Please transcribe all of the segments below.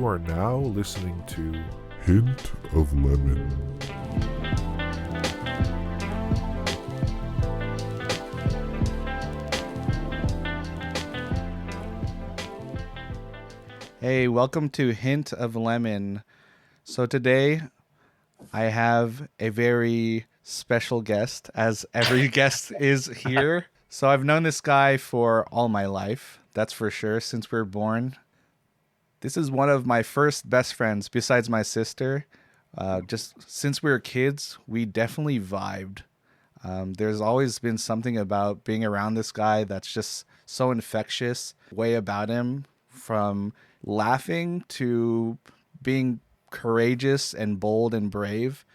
You are now listening to Hint of Lemon. Hey, welcome to Hint of Lemon. So today I have a very special guest, as every guest is here. So I've known this guy for all my life, that's for sure, since we were born. This is one of my first best friends, besides my sister. Just since we were kids, we definitely vibed. There's always been something about being around this guy that's just so infectious. Way about him, from laughing to being courageous and bold and brave.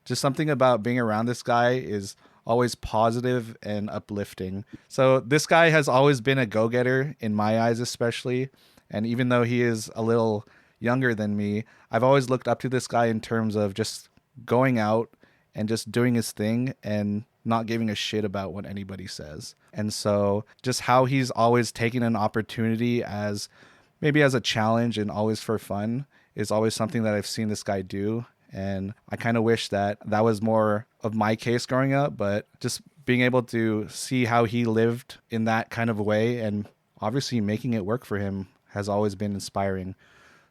Just something about being around this guy is always positive and uplifting. So this guy has always been a go-getter in my eyes, especially. And even though he is a little younger than me, I've always looked up to this guy in terms of just going out and just doing his thing and not giving a shit about what anybody says. And so just how he's always taking an opportunity as maybe as a challenge and always for fun is always something that I've seen this guy do. And I kind of wish that that was more of my case growing up, but just being able to see how he lived in that kind of way and obviously making it work for him has always been inspiring.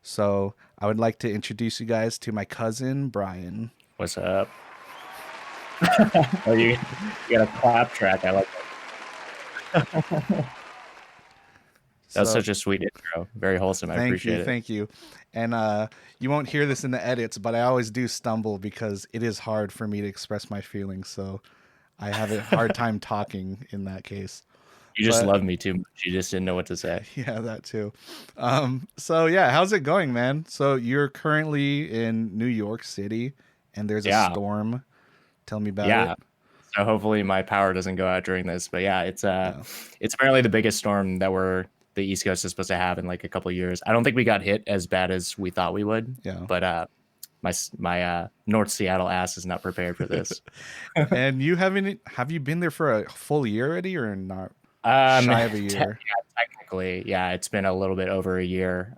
So I would like to introduce you guys to my cousin, Brian. What's up? Oh, you got a clap track. I like that. That's such a sweet intro. Very wholesome. I appreciate it. Thank you. And you won't hear this in the edits, but I always do stumble because it is hard for me to express my feelings. So I have a hard time talking in that case. You just love me too much. You just didn't know what to say. Yeah, that too. So yeah, how's it going, man? So you're currently in New York City and there's a storm. Tell me about it. So hopefully my power doesn't go out during this. But yeah, it's apparently the biggest storm that the East Coast is supposed to have in like a couple of years. I don't think we got hit as bad as we thought we would. Yeah. But my North Seattle ass is not prepared for this. And have you been there for a full year already or not? Shy of a year. Technically, yeah, it's been a little bit over a year.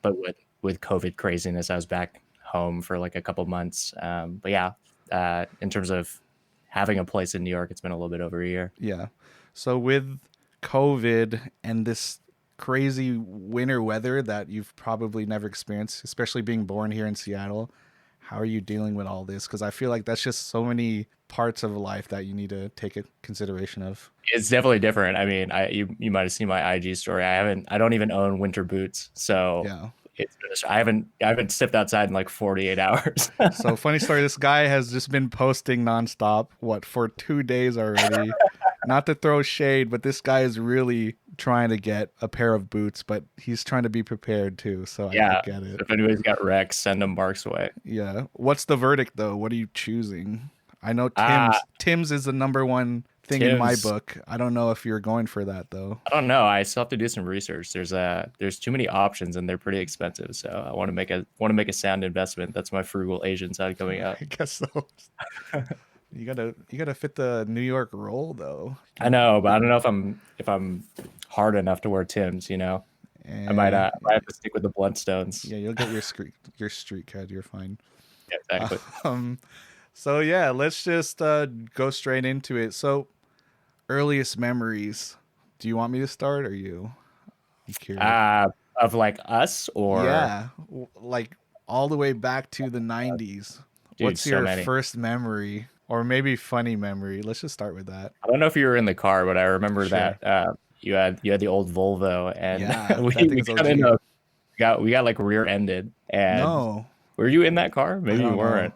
But with COVID craziness, I was back home for like a couple months. But yeah, in terms of having a place in New York, it's been a little bit over a year. Yeah. So with COVID and this crazy winter weather that you've probably never experienced, especially being born here in Seattle, how are you dealing with all this? Because I feel like that's just so many parts of life that you need to take a consideration of. It's definitely different. I mean, you might have seen my IG story. I don't even own winter boots, so yeah. I haven't stepped outside in like 48 hours. So funny story. This guy has just been posting nonstop, for 2 days already. Not to throw shade, but this guy is really trying to get a pair of boots, but he's trying to be prepared too. So I get it. If anybody's got Rex, send them Mark's way. Yeah. What's the verdict though? What are you choosing? I know Tim's is the number one thing in my book. I don't know if you're going for that though. I don't know. I still have to do some research. There's too many options and they're pretty expensive. So I want to make a sound investment. That's my frugal Asian side coming out. I guess so. You gotta fit the New York roll though. I know, but I don't know if I'm hard enough to wear Tim's. You know, I might have to stick with the Bloodstones. Yeah, you'll get your street cred. You're fine. Yeah, exactly. So yeah, let's just go straight into it. So, earliest memories. Do you want me to start or you? I'm curious. Of like us or like all the way back to the 90s. Dude, what's your first memory or maybe funny memory? Let's just start with that. I don't know if you were in the car, but I remember that you had the old Volvo and we got like rear-ended. And were you in that car? Maybe you weren't.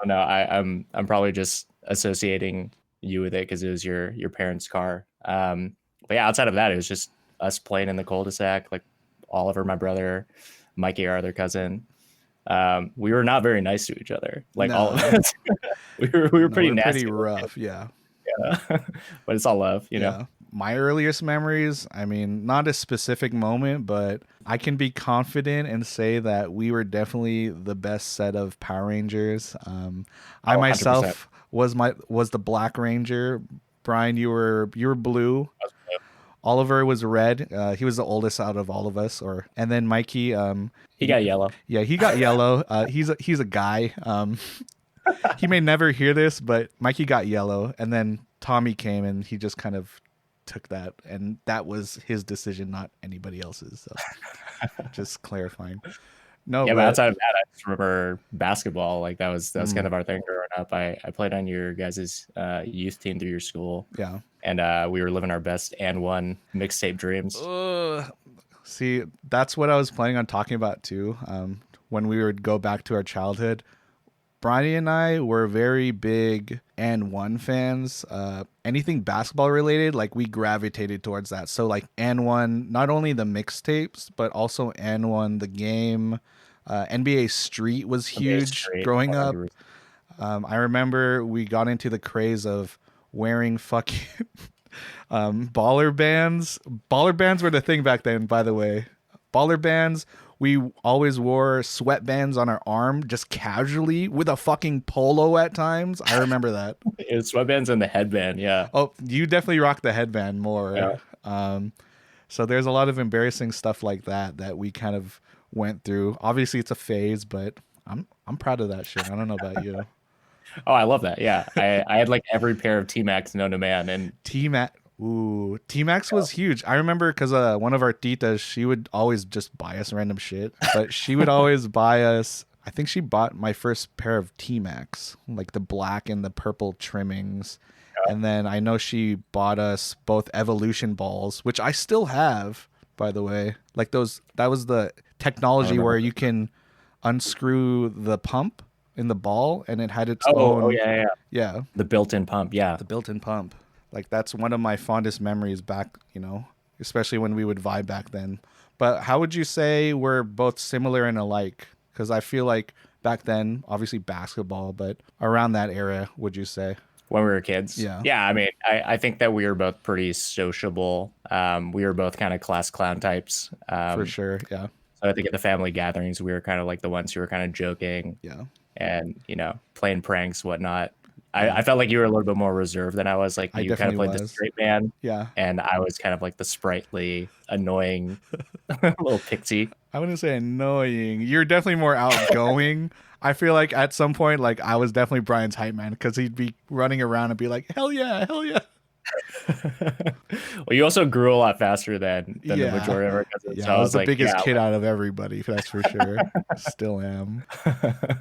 No, I'm probably just associating you with it because it was your parents' car. But yeah, outside of that, it was just us playing in the cul-de-sac, like Oliver, my brother, Mikey, our other cousin. We were not very nice to each other. Like all of us. we were pretty nasty. Pretty rough, yeah. But it's all love, you know. My earliest memories, I mean, not a specific moment, but I can be confident and say that we were definitely the best set of Power Rangers. I myself 100%. was the Black Ranger. Brian, you were blue. Oliver was red. He was the oldest out of all of us. And then Mikey, he got yellow. Yeah, he got yellow. He's a guy. He may never hear this, but Mikey got yellow, and then Tommy came and he just kind of took that, and that was his decision, not anybody else's. So just clarifying. No, yeah, but outside of that, I just remember basketball. Like that was kind of our thing growing up. I played on your guys' youth team through your school. Yeah, and we were living our best and one mixtape dreams. See, that's what I was planning on talking about too. When we would go back to our childhood, Brian and I were very big and one fans. Anything basketball related, like we gravitated towards that. So like and one, not only the mixtapes, but also and one the game. NBA Street was huge growing up. I remember we got into the craze of wearing fucking baller bands. Baller bands were the thing back then, by the way. Baller bands. We always wore sweatbands on our arm just casually with a fucking polo at times. I remember that. It was sweatbands and the headband, yeah. Oh, you definitely rock the headband more. Yeah. So there's a lot of embarrassing stuff like that we kind of went through. Obviously, it's a phase, but I'm proud of that shit. I don't know about you. Oh, I love that. Yeah, I had like every pair of T-Max known to man, and T-Max. Ooh, T-Max was huge. I remember because one of our titas, she would always just buy us random shit, but she would always buy us. I think she bought my first pair of T-Max, like the black and the purple trimmings. And then I know she bought us both Evolution balls, which I still have, by the way. Like those, that was the technology where you can unscrew the pump in the ball and it had its own. Oh, yeah. Yeah. The built-in pump, yeah. The built-in pump. Like that's one of my fondest memories back, especially when we would vibe back then. But how would you say we're both similar and alike? Because I feel like back then, obviously basketball, but around that era, would you say? When we were kids? Yeah. Yeah, I mean, I think that we were both pretty sociable. We were both kind of class clown types. For sure, yeah. So I think at the family gatherings, we were kind of like the ones who were kind of joking. Yeah. And, playing pranks, whatnot. I felt like you were a little bit more reserved than I was. Like you kind of played the straight man. Yeah. And I was kind of like the sprightly, annoying little pixie. I wouldn't say annoying. You're definitely more outgoing. I feel like at some point, like I was definitely Brian's hype man because he'd be running around and be like, hell yeah, hell yeah. Well, you also grew a lot faster than the majority of our cousins. Yeah, so I was the biggest kid out of everybody, that's for sure. Still am.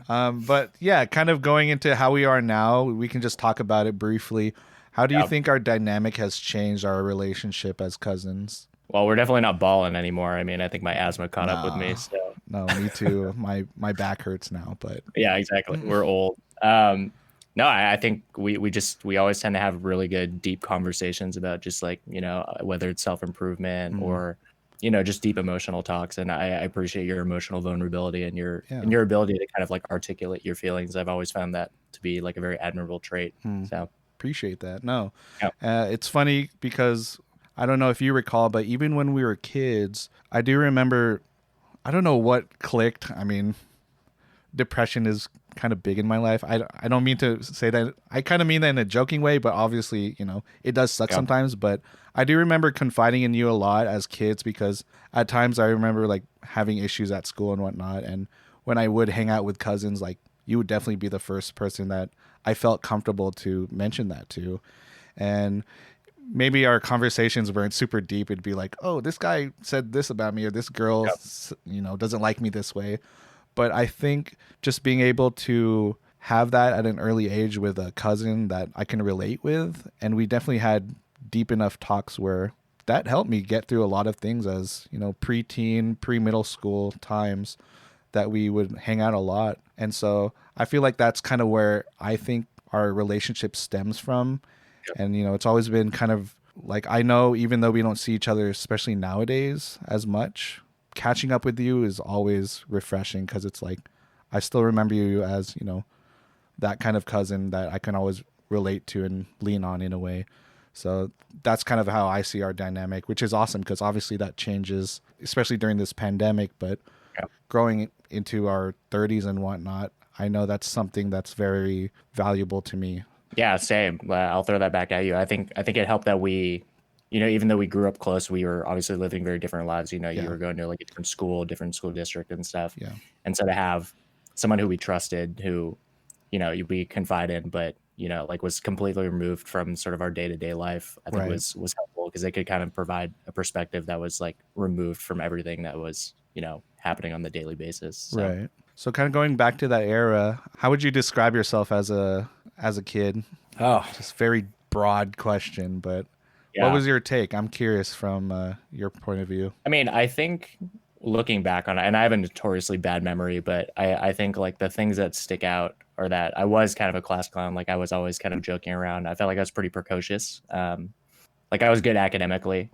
But yeah, kind of going into how we are now, we can just talk about it briefly. How do you think our dynamic has changed our relationship as cousins? Well, we're definitely not balling anymore. I mean, I think my asthma caught up with me. So. No, me too. My back hurts now, but yeah, exactly. We're old. No, I think we always tend to have really good, deep conversations about just like, whether it's self-improvement or, just deep emotional talks. And I appreciate your emotional vulnerability and your ability to kind of like articulate your feelings. I've always found that to be like a very admirable trait. So appreciate that. No, it's funny because I don't know if you recall, but even when we were kids, I do remember, I don't know what clicked. I mean, depression is kind of big in my life. I don't mean to say that. I kind of mean that in a joking way, but obviously, it does suck sometimes. But I do remember confiding in you a lot as kids because at times I remember like having issues at school and whatnot. And when I would hang out with cousins, like you would definitely be the first person that I felt comfortable to mention that to. And maybe our conversations weren't super deep. It'd be like, oh, this guy said this about me, or this girl, doesn't like me this way. But I think just being able to have that at an early age with a cousin that I can relate with, and we definitely had deep enough talks where that helped me get through a lot of things as, preteen, pre-middle school times that we would hang out a lot. And so I feel like that's kind of where I think our relationship stems from. And, it's always been kind of like, I know even though we don't see each other, especially nowadays as much, catching up with you is always refreshing because it's like, I still remember you as, that kind of cousin that I can always relate to and lean on in a way. So that's kind of how I see our dynamic, which is awesome because obviously that changes, especially during this pandemic, but growing into our 30s and whatnot, I know that's something that's very valuable to me. Yeah, same. I'll throw that back at you. I think it helped that we even though we grew up close, we were obviously living very different lives. You Yeah. were going to like a different school district and stuff. Yeah. And so to have someone who we trusted, who, we confide in, but, like was completely removed from sort of our day-to-day life, I think Right. was helpful because they could kind of provide a perspective that was like removed from everything that was, happening on the daily basis. So. Right. So kind of going back to that era, how would you describe yourself as a kid? Oh, Just very broad question, but yeah. What was your take? I'm curious from your point of view. I mean, I think looking back on it, and I have a notoriously bad memory, but I think like the things that stick out are that I was kind of a class clown. Like I was always kind of joking around. I felt like I was pretty precocious. Like I was good academically.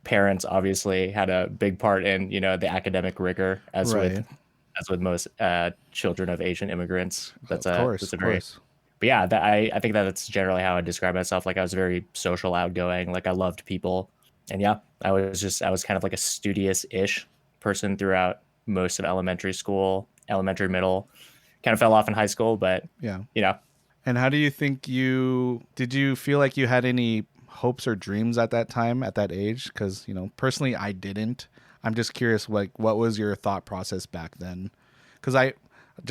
Parents obviously had a big part in, the academic rigor as Right. with most children of Asian immigrants. That's Of course. But yeah, I think that's generally how I describe myself. Like I was very social, outgoing. Like I loved people, and yeah, I was kind of like a studious-ish person throughout most of elementary school, middle. Kind of fell off in high school, but Yeah. you know. And how do you think did you feel like you had any hopes or dreams at that time, at that age? Because, personally, I didn't. I'm just curious, like, what was your thought process back then? Because a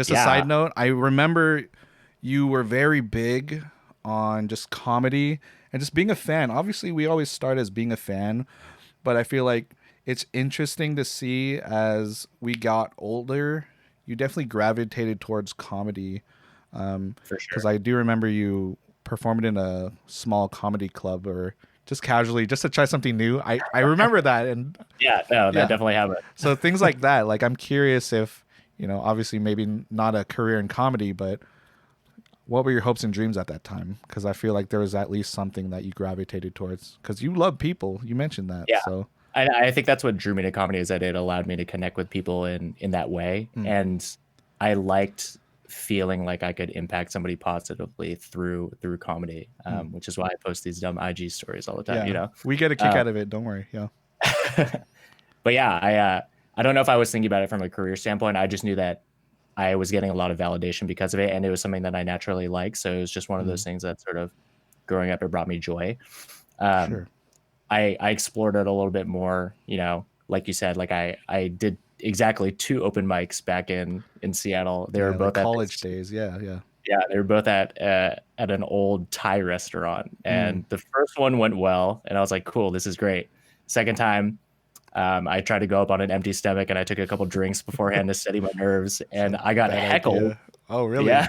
side note, I remember you were very big on just comedy and just being a fan. Obviously, we always start as being a fan, but I feel like it's interesting to see as we got older, you definitely gravitated towards comedy. For sure. Because I do remember you performed in a small comedy club or just casually, just to try something new. I remember that. And that definitely happened. So things like that, like I'm curious if, obviously maybe not a career in comedy, but what were your hopes and dreams at that time? Because I feel like there was at least something that you gravitated towards. Because you love people. You mentioned that. Yeah. So I think that's what drew me to comedy, is that it allowed me to connect with people in that way. And I liked feeling like I could impact somebody positively through comedy, which is why I post these dumb IG stories all the time. Yeah. We get a kick out of it. Don't worry. Yeah. But yeah, I don't know if I was thinking about it from a career standpoint. I just knew that I was getting a lot of validation because of it, and it was something that I naturally liked. So it was just one of those things that sort of growing up, it brought me joy. Sure. I explored it a little bit more, like you said, like I did exactly 2 open mics back in Seattle. They were both like college days. Yeah. Yeah, they were both at an old Thai restaurant, and the first one went well, and I was like, cool, this is great. Second time, I tried to go up on an empty stomach, and I took a couple drinks beforehand to steady my nerves, and I got heckled. Idea. Oh, really? Yeah,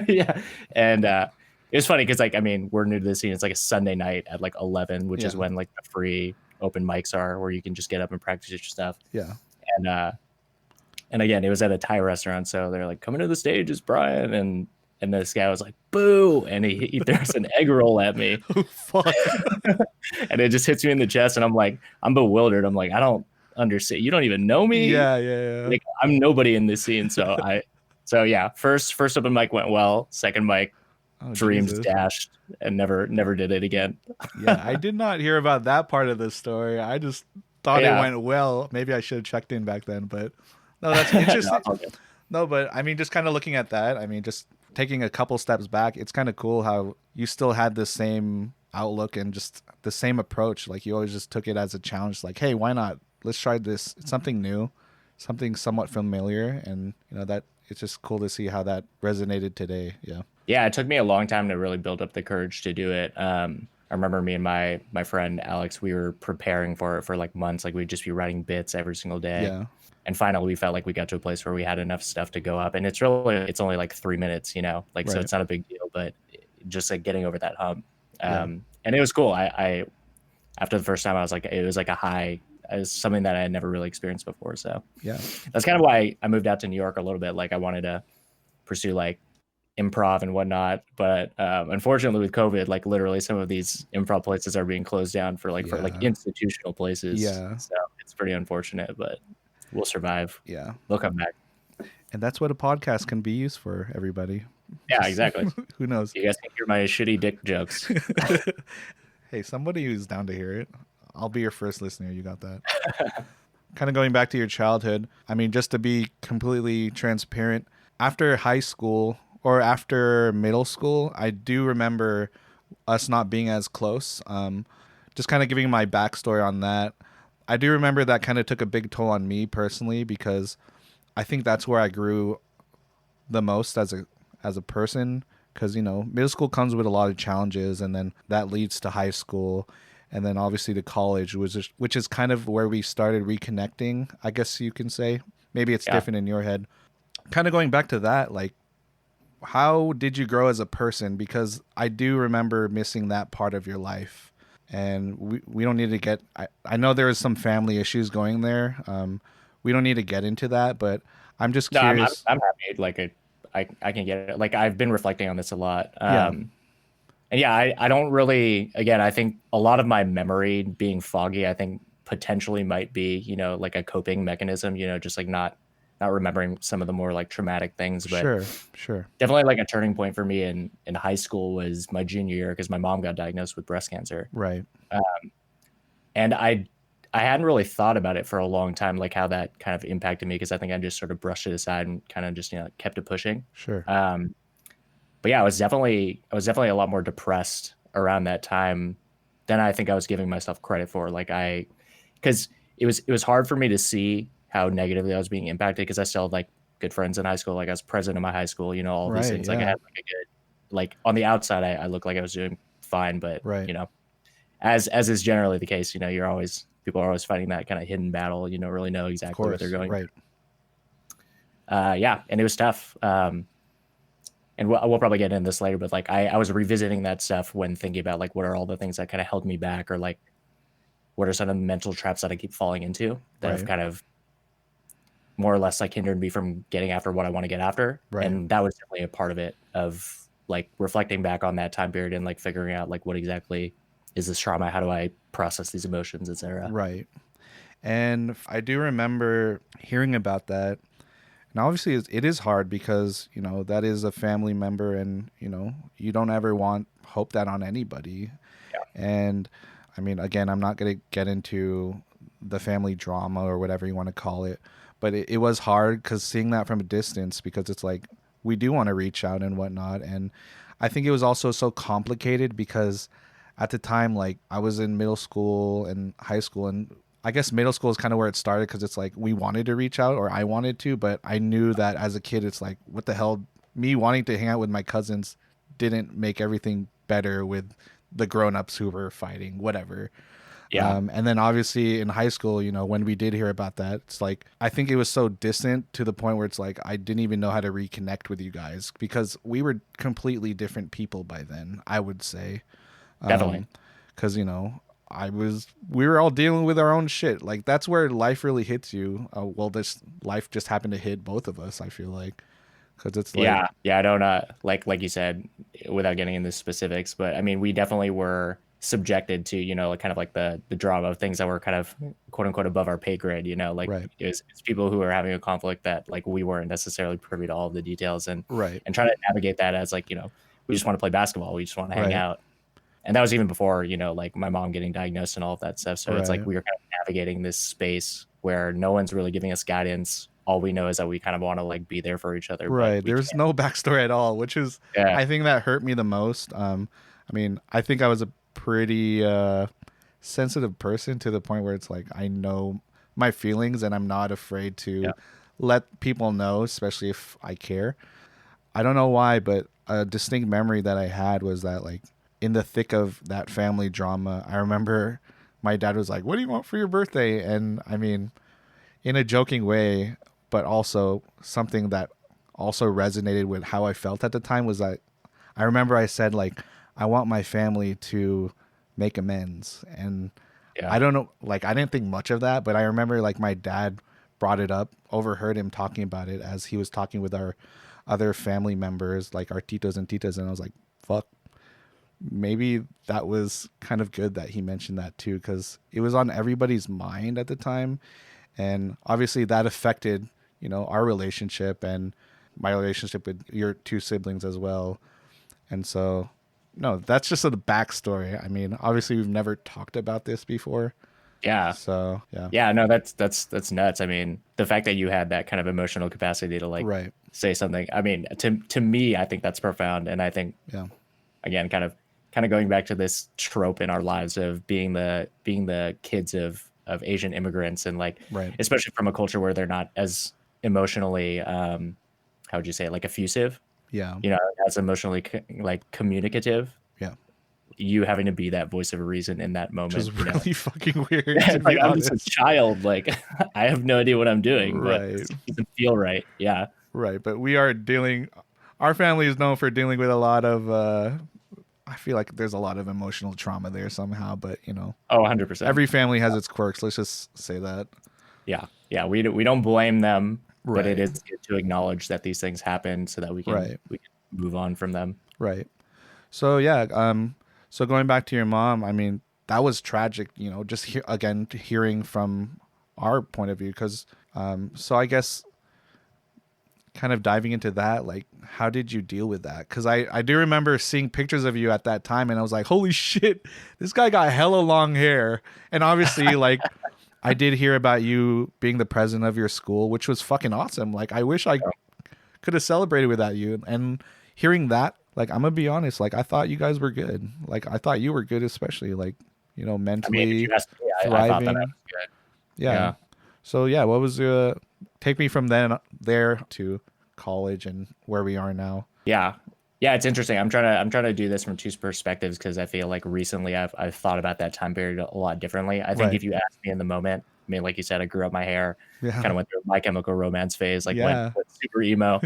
yeah. And it was funny because, like, I mean, we're new to the scene. It's like a Sunday night at like 11, which is when like the free open mics are, where you can just get up and practice your stuff. Yeah. And again, it was at a Thai restaurant, so they're like, "Coming to the stage is Brian," and this guy was like, "Boo!" and he throws an egg roll at me. Oh, fuck. And it just hits me in the chest, and I'm bewildered. I'm like, I don't understand. You don't even know me. Yeah. Like, I'm nobody in this scene. So yeah, first open mic went well. Second mic, dreams dashed, and never did it again. Yeah, I did not hear about that part of the story. I just thought it went well. Maybe I should have checked in back then, but no, that's interesting. No, but I mean, just kind of looking at that, I mean, just taking a couple steps back, it's kind of cool how you still had the same outlook and just the same approach. Like you always just took it as a challenge, like, hey, why not? Let's try this. It's something new, something somewhat familiar. And, that it's just cool to see how that resonated today. Yeah. Yeah, it took me a long time to really build up the courage to do it. I remember me and my friend Alex, we were preparing for it for like months. Like we'd just be writing bits every single day. Yeah. And finally, we felt like we got to a place where we had enough stuff to go up. And it's only like 3 minutes, so it's not a big deal, but just like getting over that hump. And it was cool. I after the first time, I was like, it was like a high, it was something that I had never really experienced before. So yeah, that's kind of why I moved out to New York a little bit. Like I wanted to pursue like improv and whatnot. But unfortunately with COVID, like literally some of these improv places are being closed down for like institutional places. Yeah. So it's pretty unfortunate, but we'll survive. Yeah. They'll come back. And that's what a podcast can be used for, everybody. Yeah, exactly. Who knows? You guys can hear my shitty dick jokes. Hey, somebody who's down to hear it. I'll be your first listener. You got that. Kind of going back to your childhood. I mean, just to be completely transparent, after high school or after middle school, I do remember us not being as close. just kind of giving my backstory on that. I do remember that kind of took a big toll on me personally because I think that's where I grew the most as a person, because middle school comes with a lot of challenges, and then that leads to high school, and then obviously to college, which is kind of where we started reconnecting, I guess you can say. Maybe it's different in your head. Kind of going back to that, like, how did you grow as a person? Because I do remember missing that part of your life, and we don't need to get. I know there is some family issues going there. We don't need to get into that, but I'm just curious. I'm happy. Like I can get it. Like I've been reflecting on this a lot. And I don't really. Again, I think a lot of my memory being foggy, I think potentially might be like a coping mechanism. Just like not remembering some of the more like traumatic things. But Sure. Definitely like a turning point for me in high school was my junior year because my mom got diagnosed with breast cancer. Right. And I hadn't really thought about it for a long time, like how that kind of impacted me, because I think I just sort of brushed it aside and kind of just kept it pushing. Sure. But yeah, I was definitely a lot more depressed around that time than I think I was giving myself credit for. Because it was hard for me to see how negatively I was being impacted, because I still had like good friends in high school. Like I was president of my high school, all these things. Like I had like a good, like on the outside, I looked like I was doing fine, but as is generally the case, people are always fighting that kind of hidden battle. You don't really know exactly what they're going through. And it was tough. And we'll probably get into this later, but like I was revisiting that stuff when thinking about like what are all the things that kind of held me back, or like what are some of the mental traps that I keep falling into that have kind of more or less like hindered me from getting after what I want to get after. Right. And that was definitely a part of it, of like reflecting back on that time period and like figuring out like what exactly is this trauma? How do I process these emotions, etc. Right. And I do remember hearing about that. And obviously it is hard because, that is a family member, and, you don't ever hope that on anybody. Yeah. And I mean, again, I'm not going to get into the family drama or whatever you want to call it, but it was hard because seeing that from a distance, because it's like, we do want to reach out and whatnot. And I think it was also so complicated because at the time, like I was in middle school and high school, and I guess middle school is kind of where it started, because it's like we wanted to reach out, or I wanted to, but I knew that as a kid, it's like, what the hell, me wanting to hang out with my cousins didn't make everything better with the grown-ups who were fighting, whatever. Yeah. And then obviously in high school, when we did hear about that, it's like, I think it was so distant to the point where it's like, I didn't even know how to reconnect with you guys, because we were completely different people by then, I would say. Definitely. Because, we were all dealing with our own shit. Like, that's where life really hits you. This life just happened to hit both of us, I feel like. Because it's like... I don't, like you said, without getting into specifics, but I mean, we definitely were subjected to, like kind of like the drama of things that were kind of quote unquote above our pay grade, like it's people who are having a conflict that like we weren't necessarily privy to all of the details, and trying to navigate that as like, we just want to play basketball. We just want to hang out. And that was even before, like my mom getting diagnosed and all of that stuff. So it's like we were kind of navigating this space where no one's really giving us guidance. All we know is that we kind of want to like be there for each other. Right. There's no backstory at all, which is, I think that hurt me the most. I mean, I think I was a pretty sensitive person to the point where it's like, I know my feelings and I'm not afraid to let people know, especially if I care. I don't know why, but a distinct memory that I had was that, like, in the thick of that family drama, I remember my dad was like, "What do you want for your birthday?" And I mean, in a joking way, but also something that also resonated with how I felt at the time, was that I remember I said, like, I want my family to make amends. And I don't know, like, I didn't think much of that, but I remember like my dad brought it up, overheard him talking about it as he was talking with our other family members, like our titos and titas. And I was like, fuck, maybe that was kind of good that he mentioned that too, because it was on everybody's mind at the time. And obviously that affected, our relationship and my relationship with your two siblings as well. And so, no, that's just a backstory. I mean, obviously we've never talked about this before. Yeah. So, yeah. Yeah, no, that's nuts. I mean, the fact that you had that kind of emotional capacity to like say something. I mean, to me, I think that's profound. And I think, again, kind of kind of going back to this trope in our lives of being the kids of Asian immigrants, and like, right. especially from a culture where they're not as emotionally, how would you say, like effusive, Yeah. you know, as emotionally like communicative. Yeah. You having to be that voice of reason in that moment, which is really know? fucking weird. To Like, be I'm honest. just a child. Like, I have no idea what I'm doing, but Right. it doesn't feel right. Yeah. Right. But we are dealing. Our family is known for dealing with a lot of. I feel like there's a lot of emotional trauma there somehow, but you know. Oh, 100%. Every family has its quirks. Let's just say that. Yeah. Yeah. We don't blame them, right. but it is good to acknowledge that these things happen so that we can move on from them. Right. So yeah. So going back to your mom, I mean, that was tragic. You know, just hearing from our point of view, because. So I guess. Kind of diving into that, like, how did you deal with that? Because I do remember seeing pictures of you at that time, and I was like, holy shit, this guy got hella long hair. And obviously, like, I did hear about you being the president of your school, which was fucking awesome. Like, I wish I could have celebrated without you. And hearing that, like, I'm gonna be honest, like, I thought you guys were good. Like, I thought you were good, especially, like, you know, mentally, I mean, if you asked me, thriving. I thought that was good. Yeah. So yeah, what was take me from then there to college and where we are now? Yeah, it's interesting. I'm trying to do this from two perspectives, because I feel like recently I've thought about that time period a lot differently. I think if you asked me in the moment, I mean, like you said, I grew up my hair, kind of went through My Chemical Romance phase, like went super emo,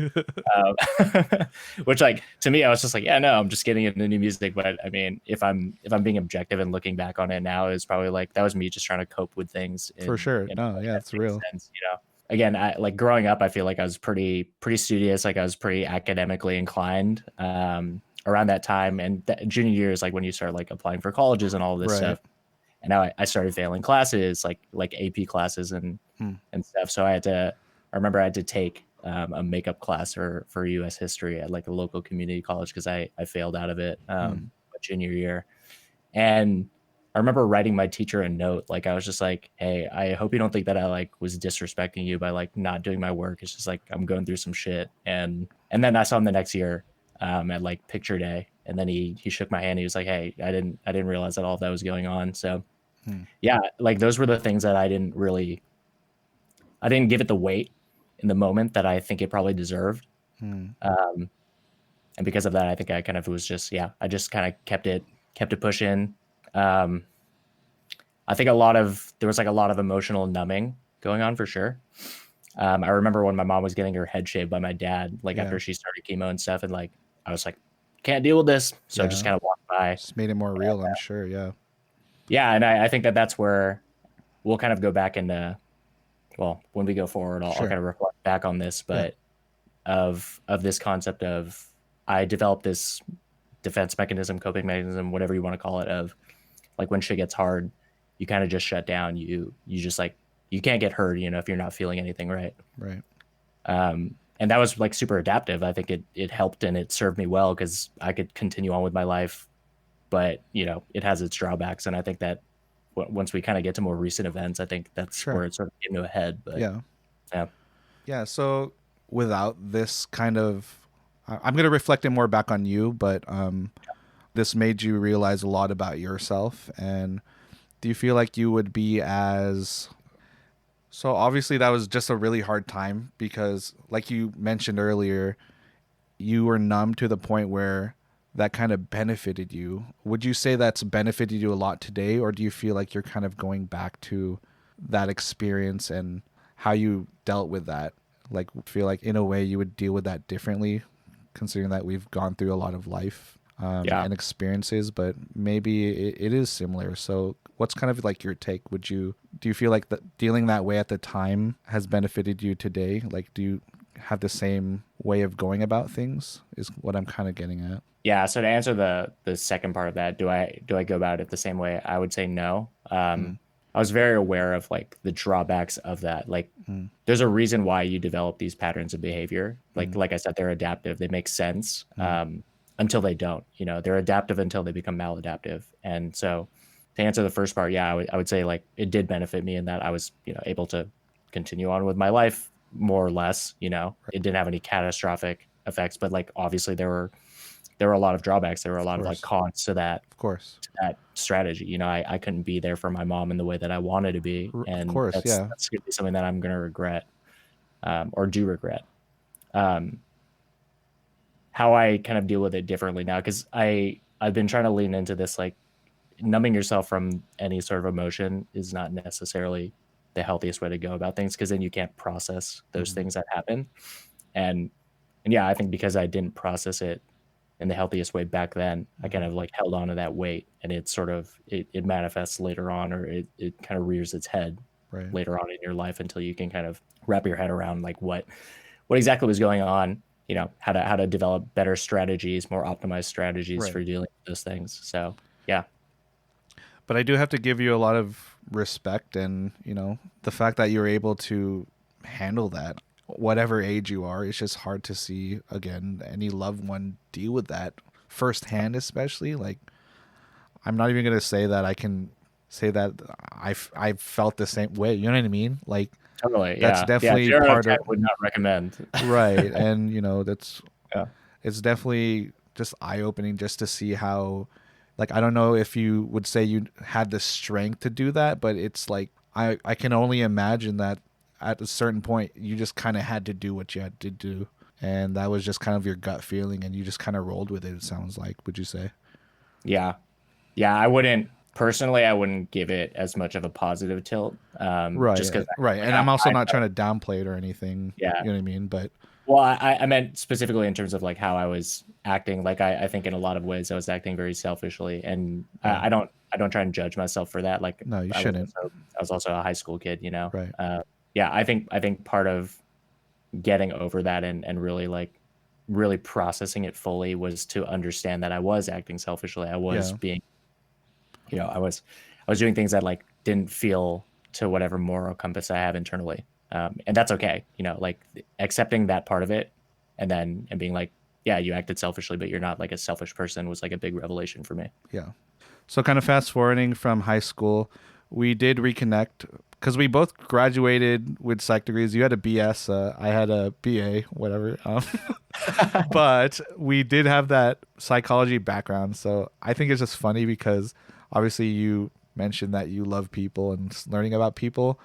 which, like, to me, I was just like, yeah, no, I'm just getting into new music. But I mean, if I'm being objective and looking back on it now, it's probably like that was me just trying to cope with things. For sure. No, yeah, it's real. Sense, you know. Again, I, like, growing up, I feel like I was pretty studious. Like, I was pretty academically inclined around that time. And junior year is like when you start like applying for colleges and all of this stuff. And now I started failing classes, like AP classes and stuff. So I remember I had to take a makeup class for U.S. history at like a local community college, because I failed out of it my junior year. And I remember writing my teacher a note. Like, I was just like, hey, I hope you don't think that I like was disrespecting you by like not doing my work. It's just like I'm going through some shit. And then I saw him the next year at like picture day. And then he shook my hand. He was like, hey, I didn't realize that all of that was going on. So yeah, like, those were the things that I didn't give it the weight in the moment that I think it probably deserved. And because of that, I think I kind of was just, I just kind of kept it pushing. I think there was like a lot of emotional numbing going on, for sure. I remember when my mom was getting her head shaved by my dad, like after she started chemo and stuff, and like I was like, can't deal with this, so I just kind of walked by. Just made it more real, I'm sure. Yeah, and I think that's where we'll kind of go back into, well, when we go forward, I'll kind of reflect back on this, but of this concept of, I developed this defense mechanism, coping mechanism, whatever you want to call it, of like when shit gets hard, you kind of just shut down. You just like, you can't get hurt, you know, if you're not feeling anything, right? And that was like super adaptive. I think it helped and it served me well, because I could continue on with my life, but you know, it has its drawbacks. And I think that once we kind of get to more recent events, I think that's where it sort of came to a head. But yeah. So without this kind of, I'm going to reflect it more back on you, but this made you realize a lot about yourself. And do you feel like you would be as, so obviously that was just a really hard time, because like you mentioned earlier, you were numb to the point where that kind of benefited you. Would you say that's benefited you a lot today, or do you feel like you're kind of going back to that experience and how you dealt with that? Like, feel like in a way you would deal with that differently, considering that we've gone through a lot of life and experiences, but maybe it is similar. So what's kind of like your take? Do you feel like that dealing that way at the time has benefited you today? Like, do you have the same way of going about things, is what I'm kind of getting at. Yeah. So to answer the second part of that, do I go about it the same way? I would say no. I was very aware of like the drawbacks of that. Like there's a reason why you develop these patterns of behavior. Like I said, they're adaptive. They make sense until they don't. You know, they're adaptive until they become maladaptive. And so to answer the first part, yeah, I would say like it did benefit me in that I was, you know, able to continue on with my life more or less. You know, it didn't have any catastrophic effects, but like obviously there there were a lot of drawbacks. There were a lot of course. like cons to that. Of course. To that strategy. You know, I couldn't be there for my mom in the way that I wanted to be, and of course, that's going to be something that I'm going to regret, or do regret. How I kind of deal with it differently now, because I've been trying to lean into this, like, numbing yourself from any sort of emotion is not necessarily the healthiest way to go about things, because then you can't process those things that happen. And yeah, I think because I didn't process it in the healthiest way back then, I kind of like held on to that weight, and it sort of it manifests later on, or it kind of rears its head later on in your life, until you can kind of wrap your head around like what exactly was going on, you know, how to develop better strategies, more optimized strategies for dealing with those things. So yeah. But I do have to give you a lot of respect, and, you know, the fact that you're able to handle that, whatever age you are. It's just hard to see, again, any loved one deal with that firsthand, especially. Like, I'm not even going to say that I can say that I've felt the same way. You know what I mean? Like, totally, that's definitely part of. Would not recommend. Right, and you know, it's definitely just eye-opening just to see how, like, I don't know if you would say you had the strength to do that, but it's like I can only imagine that at a certain point you just kind of had to do what you had to do, and that was just kind of your gut feeling, and you just kind of rolled with it. It sounds like, would you say? Yeah, I wouldn't give it as much of a positive tilt. Right, just because, right, and I'm also not trying to downplay it or anything. Yeah, you know what I mean, but. Well, I meant specifically in terms of like how I was acting. Like I think in a lot of ways I was acting very selfishly, and I don't try and judge myself for that. Like, no, you shouldn't. I was also a high school kid, you know. Right. Yeah, I think part of getting over that and really processing it fully was to understand that I was acting selfishly. I was being, you know, I was doing things that like didn't feel to whatever moral compass I have internally. And that's okay, you know, like accepting that part of it, and being like, yeah, you acted selfishly, but you're not like a selfish person, was like a big revelation for me. Yeah. So kind of fast forwarding from high school, we did reconnect because we both graduated with psych degrees. You had a BS, I had a BA, whatever. But we did have that psychology background. So I think it's just funny because obviously you mentioned that you love people and learning about people.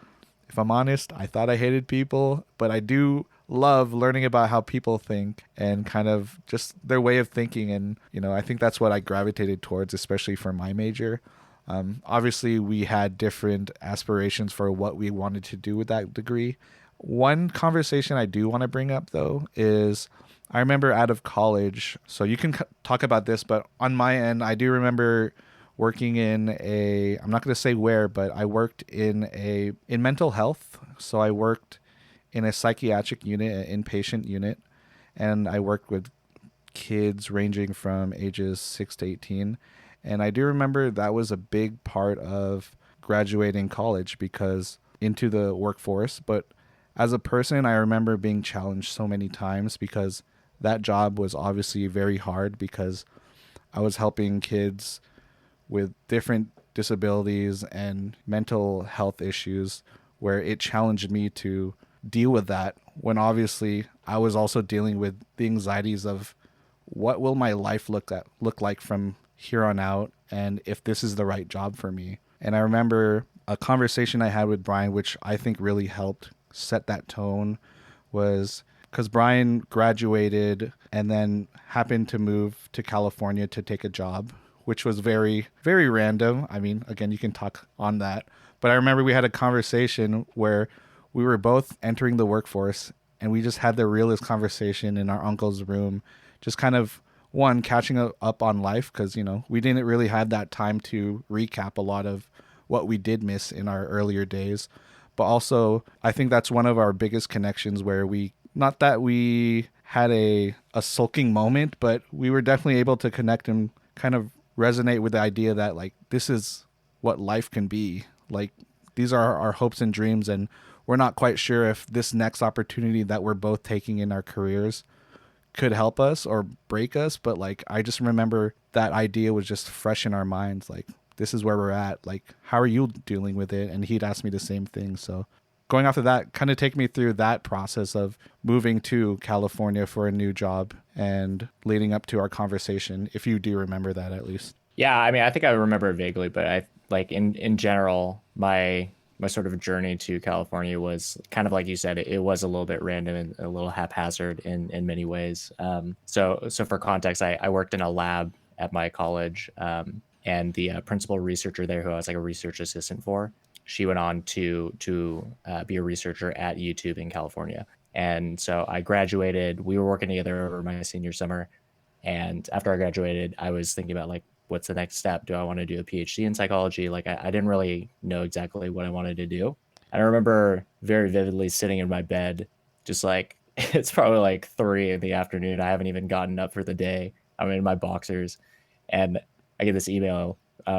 If I'm honest, I thought I hated people, but I do love learning about how people think and kind of just their way of thinking. And, you know, I think that's what I gravitated towards, especially for my major. Obviously, we had different aspirations for what we wanted to do with that degree. One conversation I do want to bring up, though, is I remember out of college, so you can talk about this, but on my end, I do remember working in I'm not going to say where, but I worked in mental health. So I worked in a psychiatric unit, an inpatient unit, and I worked with kids ranging from ages 6 to 18. And I do remember that was a big part of graduating college because into the workforce. But as a person, I remember being challenged so many times because that job was obviously very hard because I was helping kids with different disabilities and mental health issues where it challenged me to deal with that when obviously I was also dealing with the anxieties of what will my life look like from here on out, and if this is the right job for me. And I remember a conversation I had with Brian, which I think really helped set that tone, was because Brian graduated and then happened to move to California to take a job, which was very, very random. I mean, again, you can talk on that. But I remember we had a conversation where we were both entering the workforce and we just had the realest conversation in our uncle's room, just kind of, one, catching up on life because, you know, we didn't really have that time to recap a lot of what we did miss in our earlier days. But also, I think that's one of our biggest connections where not that we had a sulking moment, but we were definitely able to connect and kind of resonate with the idea that like this is what life can be. Like these are our hopes and dreams, and we're not quite sure if this next opportunity that we're both taking in our careers could help us or break us. But like I just remember that idea was just fresh in our minds. Like this is where we're at. Like how are you dealing with it? And he'd ask me the same thing. So going off of that, kind of take me through that process of moving to California for a new job and leading up to our conversation, if you do remember that at least. Yeah, I mean, I think I remember it vaguely, but I like in general, my sort of journey to California was kind of like you said, it was a little bit random and a little haphazard in many ways. So for context, I worked in a lab at my college, and the principal researcher there, who I was like a research assistant for, she went on to be a researcher at YouTube in California. And so I graduated. We were working together over my senior summer, and after I graduated, I was thinking about like, what's the next step? Do I want to do a PhD in psychology? Like, I didn't really know exactly what I wanted to do. And I remember very vividly sitting in my bed, just like, it's probably like 3 in the afternoon. I haven't even gotten up for the day. I'm in my boxers, and I get this email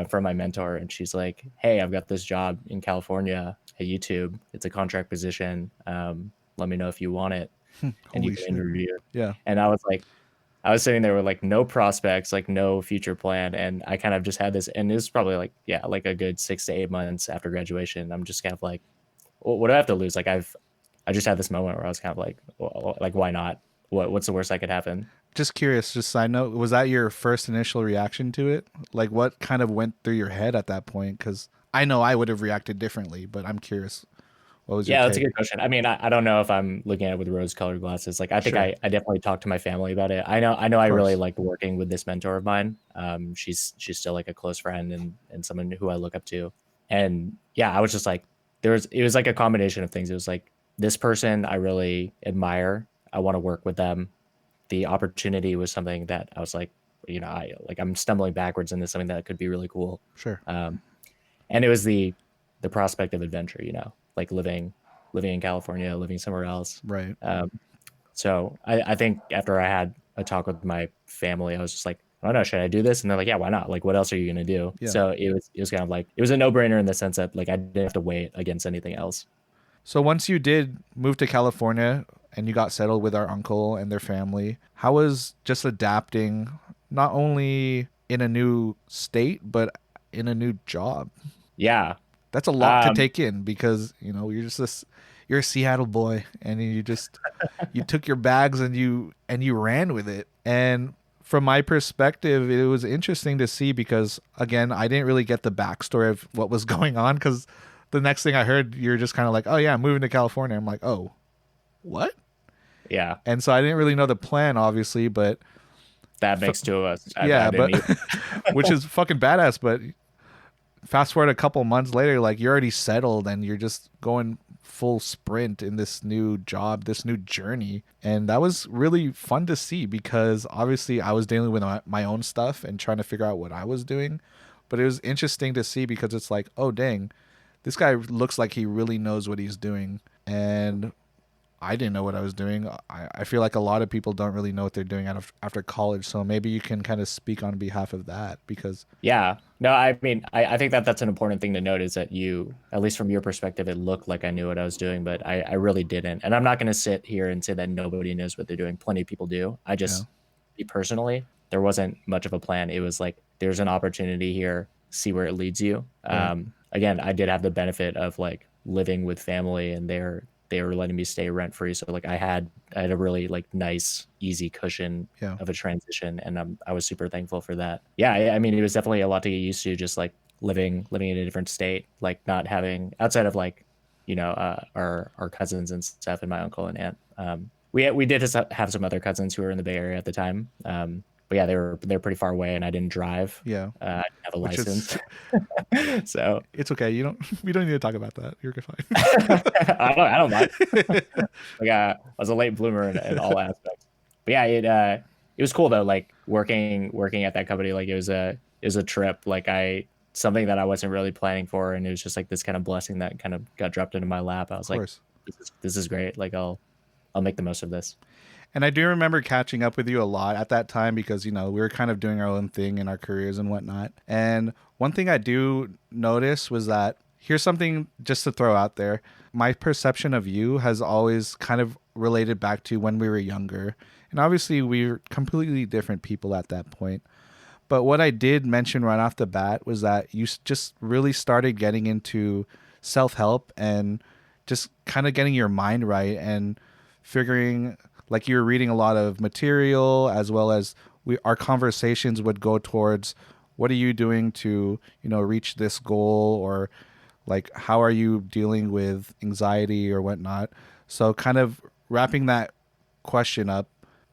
from my mentor, and she's like, "Hey, I've got this job in California at YouTube. It's a contract position. Let me know if you want it, and you can interview." Yeah. And I was sitting there with like no prospects, like no future plan. And I kind of just had this, and it was probably like, yeah, like a good 6 to 8 months after graduation. I'm just kind of like, well, what do I have to lose? Like I just had this moment where I was kind of like, well, like, why not? What's the worst that could happen? Just curious, just side note, was that your first initial reaction to it? Like what kind of went through your head at that point? Because I know I would have reacted differently, but I'm curious. What was your Yeah, that's a take? good question. I mean, I don't know if I'm looking at it with rose-colored glasses. Like, I think Sure. I definitely talked to my family about it. I know I really liked working with this mentor of mine. She's still like a close friend and someone who I look up to. And yeah, I was just like, it was like a combination of things. It was like, this person I really admire. I want to work with them. The opportunity was something that I was like, I'm stumbling backwards into something that could be really cool. Sure. And it was the prospect of adventure, like living in California, living somewhere else. Right. So I think after I had a talk with my family, I was just like, I don't know, should I do this? And they're like, yeah, why not? Like, what else are you gonna do? Yeah. So it was kind of like, it was a no-brainer in the sense that like I didn't have to weigh it against anything else. So once you did move to California and you got settled with our uncle and their family, how was just adapting not only in a new state but in a new job? Yeah. That's a lot to take in because, you're just you're a Seattle boy and you just you took your bags and you ran with it. And from my perspective, it was interesting to see because again, I didn't really get the backstory of what was going on because the next thing I heard, you're just kind of like, oh yeah, I'm moving to California. I'm like, oh, what? Yeah. And so I didn't really know the plan, obviously, but that makes two of us. Yeah, but which is fucking badass. But fast forward a couple months later, like you're already settled and you're just going full sprint in this new job, this new journey. And that was really fun to see because obviously I was dealing with my own stuff and trying to figure out what I was doing. But it was interesting to see because it's like, oh, dang, this guy looks like he really knows what he's doing. And I didn't know what I was doing. I feel like a lot of people don't really know what they're doing after college. So maybe you can kind of speak on behalf of that because. Yeah, no, I mean, I think that's an important thing to note is that you, at least from your perspective, it looked like I knew what I was doing, but I really didn't. And I'm not going to sit here and say that nobody knows what they're doing. Plenty of people do. I just, me personally, there wasn't much of a plan. It was like, there's an opportunity here, see where it leads you. Right. Again, I did have the benefit of like living with family and they were letting me stay rent free. So like I had a really like nice, easy cushion of a transition. And I was super thankful for that. Yeah. I mean, it was definitely a lot to get used to, just like living in a different state, like not having outside of like, our cousins and stuff and my uncle and aunt. We did have some other cousins who were in the Bay Area at the time. But yeah, they're pretty far away, and I didn't drive. Yeah, I didn't have a license, so it's okay. We don't need to talk about that. You're fine. I don't mind. Like I was a late bloomer in all aspects. But yeah, it was cool though. Like working at that company, like it was a trip. Like something that I wasn't really planning for, and it was just like this kind of blessing that kind of got dropped into my lap. I was like, this is great. Like I'll make the most of this. And I do remember catching up with you a lot at that time because, we were kind of doing our own thing in our careers and whatnot. And one thing I do notice was that here's something just to throw out there. My perception of you has always kind of related back to when we were younger. And obviously we were completely different people at that point. But what I did mention right off the bat was that you just really started getting into self-help and just kind of getting your mind right and figuring like you were reading a lot of material, as well as our conversations would go towards what are you doing to, reach this goal, or like how are you dealing with anxiety or whatnot. So kind of wrapping that question up,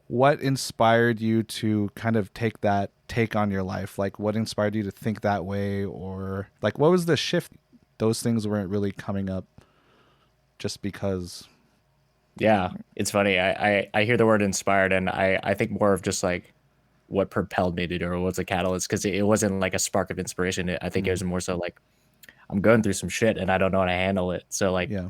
what inspired you to kind of take that take on your life? Like what inspired you to think that way, or like what was the shift? Those things weren't really coming up just because. Yeah, it's funny. I hear the word inspired, and I think more of just like what propelled me to do, or what's a catalyst, because it wasn't like a spark of inspiration. I think it was more so like I'm going through some shit and I don't know how to handle it. So like, Yeah.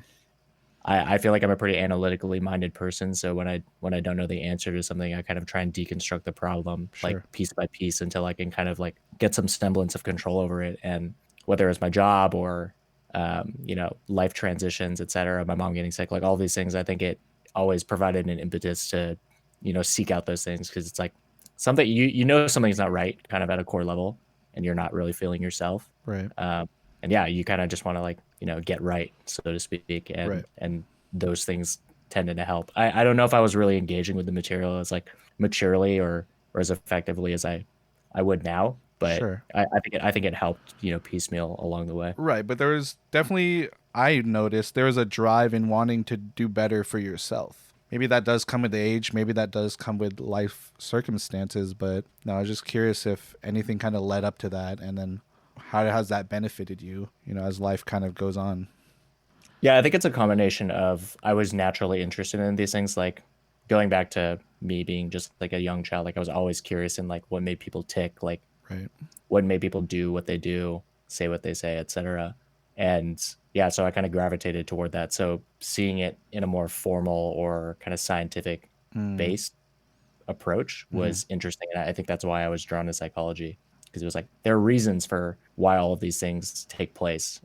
I feel like I'm a pretty analytically minded person. So when I don't know the answer to something, I kind of try and deconstruct the problem like Sure. piece by piece until I can kind of like get some semblance of control over it. And whether it's my job or life transitions, et cetera, my mom getting sick, like all these things, I think it always provided an impetus to, seek out those things, because it's like something something's not right kind of at a core level and you're not really feeling yourself. Right. And yeah, you kind of just want to like, get right, so to speak. And Right. and those things tended to help. I don't know if I was really engaging with the material as like maturely or as effectively as I would now, but Sure. I think it helped, piecemeal along the way. Right, but there was definitely, I noticed there was a drive in wanting to do better for yourself. Maybe that does come with age, maybe that does come with life circumstances, but no, I was just curious if anything kind of led up to that, and then how has that benefited you, as life kind of goes on. Yeah, I think it's a combination of I was naturally interested in these things, like going back to me being just like a young child, like I was always curious in like what made people tick, like Right. what made people do what they do, say what they say, etc. And yeah, so I kind of gravitated toward that. So seeing it in a more formal or kind of scientific based approach was interesting. And I think that's why I was drawn to psychology, because it was like there are reasons for why all of these things take place.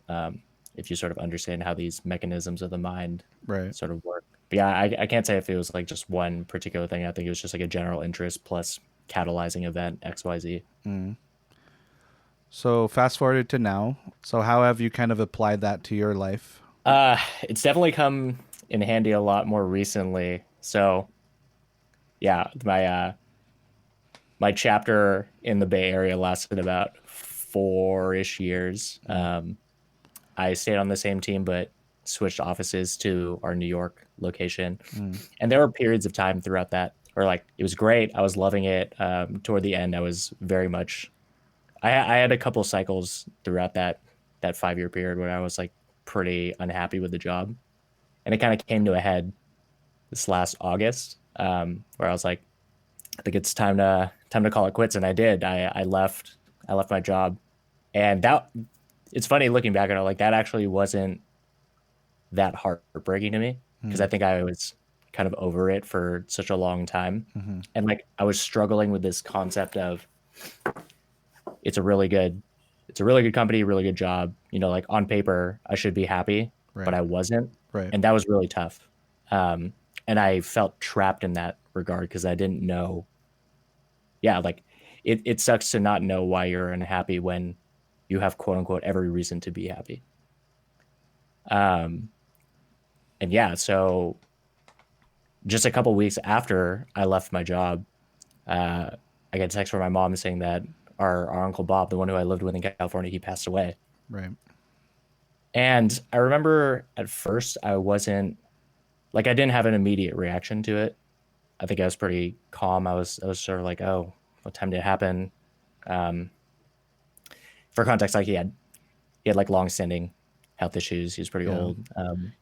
If you sort of understand how these mechanisms of the mind Right. sort of work. But yeah, I can't say if it was like just one particular thing. I think it was just like a general interest plus catalyzing event XYZ. So fast forwarded to now. So how have you kind of applied that to your life? It's definitely come in handy a lot more recently. So yeah, my chapter in the Bay Area lasted about 4-ish years. I stayed on the same team, but switched offices to our New York location. And there were periods of time throughout that where like it was great. I was loving it. Toward the end, I was very much. I had a couple cycles throughout that 5-year period where I was like pretty unhappy with the job, and it kind of came to a head this last August, where I was like, I think it's time to call it quits, and I did. I left my job, and that it's funny looking back at it, like that actually wasn't that heartbreaking to me, because I think I was kind of over it for such a long time, and like I was struggling with this concept of it's a really good company, really good job. Like on paper, I should be happy, Right. but I wasn't. Right. And that was really tough. And I felt trapped in that regard because I didn't know. Yeah, like it sucks to not know why you're unhappy when you have quote unquote every reason to be happy. And yeah, so just a couple weeks after I left my job, I got a text from my mom saying that our Uncle Bob, the one who I lived with in California, he passed away. Right. And I remember at first I wasn't like, I didn't have an immediate reaction to it. I think I was pretty calm. I was sort of like, oh, what time did it happen? For context, like he had like long-standing health issues. He was pretty old.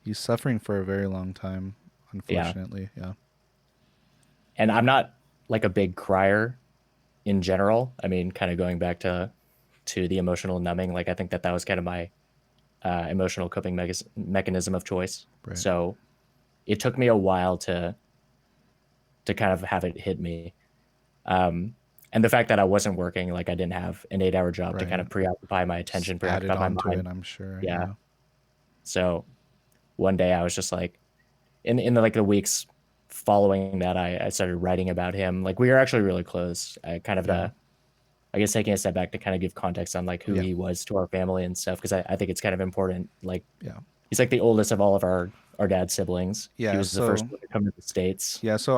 He's suffering for a very long time, unfortunately. Yeah. And I'm not like a big crier in general. I mean, kind of going back to the emotional numbing, like I think that was kind of my emotional coping mechanism of choice. Right. So it took me a while to kind of have it hit me. And the fact that I wasn't working, like I didn't have an 8-hour job to kind of preoccupy my attention, preoccupy my mind. I'm sure. Yeah. So one day I was just like, in the, like the weeks following that, I started writing about him. Like we were actually really close. I kind of, I guess taking a step back to kind of give context on like who he was to our family and stuff. Cause I think it's kind of important. Like he's like the oldest of all of our dad's siblings. He Yeah, was the first so one to come to the States. yeah, so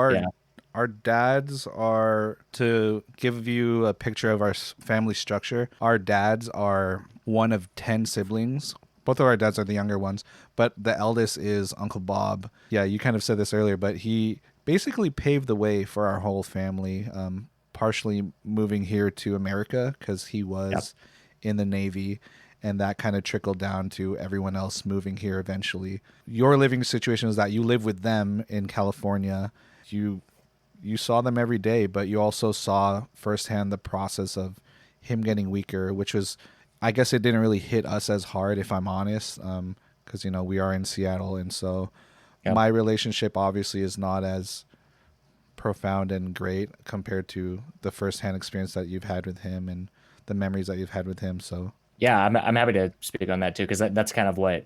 our dads are, to give you a picture of our family structure, our dads are one of 10 siblings. Both of our dads are the younger ones, but the eldest is Uncle Bob. Yeah, you kind of said this earlier, but he basically paved the way for our whole family, partially moving here to America because he Yep. was in the Navy, and that kind of trickled down to everyone else moving here eventually. Your living situation is that you live with them in California. You saw them every day, but you also saw firsthand the process of him getting weaker, which was, I guess it didn't really hit us as hard, if I'm honest, because we are in Seattle, and so Yep. my relationship obviously is not as profound and great compared to the firsthand experience that you've had with him and the memories that you've had with him. So Yeah, I'm happy to speak on that too, because that's kind of what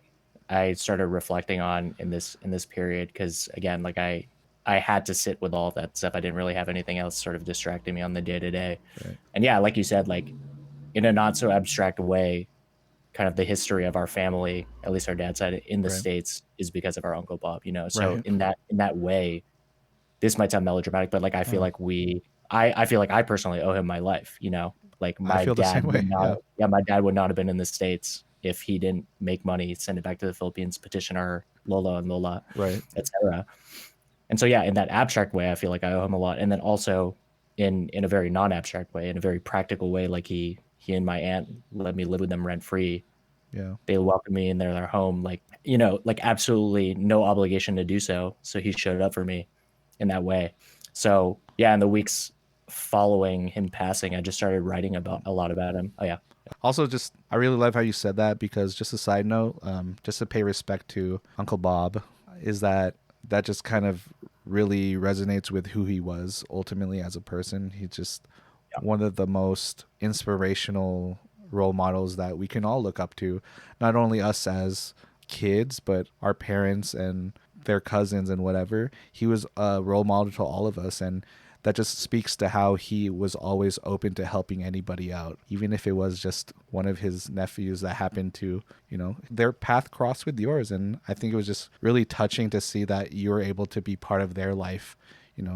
I started reflecting on in this period. Because again, like I had to sit with all of that stuff. I didn't really have anything else sort of distracting me on the day to day. right, And yeah, like you said, like in a not so abstract way, kind of the history of our family, at least our dad's side in the right, States, is because of our Uncle Bob. So right. in that way, this might sound melodramatic, but like I feel Oh, like I feel like I personally owe him my life. Like I my feel the dad same way. would not, Yeah, yeah, my dad would not have been in the States if he didn't make money, send it back to the Philippines, petition our Lolo and Lola, right. etc. And so yeah, in that abstract way, I feel like I owe him a lot. And then also in a very non-abstract way, in a very practical way, like he and my aunt let me live with them rent free. Yeah. They welcomed me in their home, like like absolutely no obligation to do so. So he showed up for me in that way. So yeah, in the weeks following him passing, I just started writing about a lot about him. Oh yeah. Also, just I really love how you said that, because just a side note, just to pay respect to Uncle Bob, is that just kind of really resonates with who he was ultimately as a person. He's just Yeah. one of the most inspirational role models that we can all look up to, not only us as kids, but our parents and their cousins and whatever. He was a role model to all of us, and that just speaks to how he was always open to helping anybody out, even if it was just one of his nephews that happened to, their path crossed with yours. And I think it was just really touching to see that you were able to be part of their life,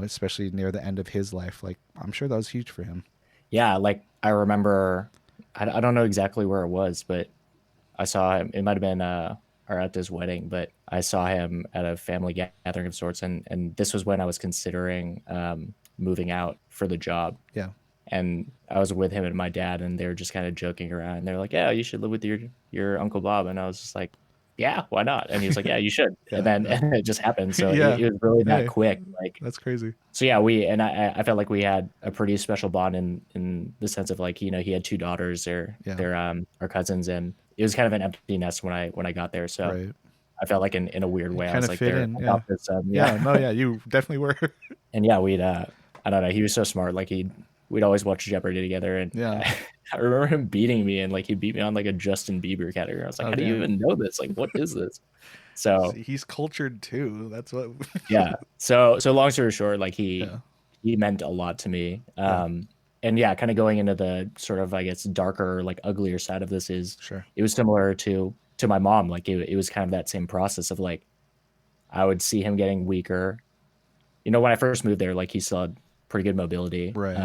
especially near the end of his life. Like, I'm sure that was huge for him. Yeah, like I remember, I don't know exactly where it was, but I saw him. It might have been or at this wedding, but I saw him at a family gathering of sorts, and this was when I was considering moving out for the job. Yeah. And I was with him and my dad, and they were just kind of joking around. They're like, "Yeah, you should live with your Uncle Bob," and I was just like, "Yeah, why not?" And he was like, "Yeah, you should." And Yeah. then Yeah. and it just happened. So Yeah. it was really that Hey, quick. Like, that's crazy. so yeah, I felt like we had a pretty special bond in the sense of like, he had two daughters, Yeah. they're our cousins, and it was kind of an empty nest when I got there. So Right. I felt like in a weird You way, I kind was of like fit their in. Yeah. adopted son. Yeah. Yeah. No, yeah, you definitely were. And yeah, I don't know, he was so smart. Like we'd always watch Jeopardy together, and Yeah. I remember him beating me, and like he beat me on like a Justin Bieber category. I was like, Oh, how do you damn. even know this? Like, what is this? So See, he's cultured too. That's what. yeah. So long story short, like Yeah. he meant a lot to me. Yeah. And yeah, kind of going into the sort of, I guess, darker, like uglier side of this is Sure. it was similar to my mom. Like it was kind of that same process of like I would see him getting weaker. When I first moved there, like he still had pretty good mobility. Right.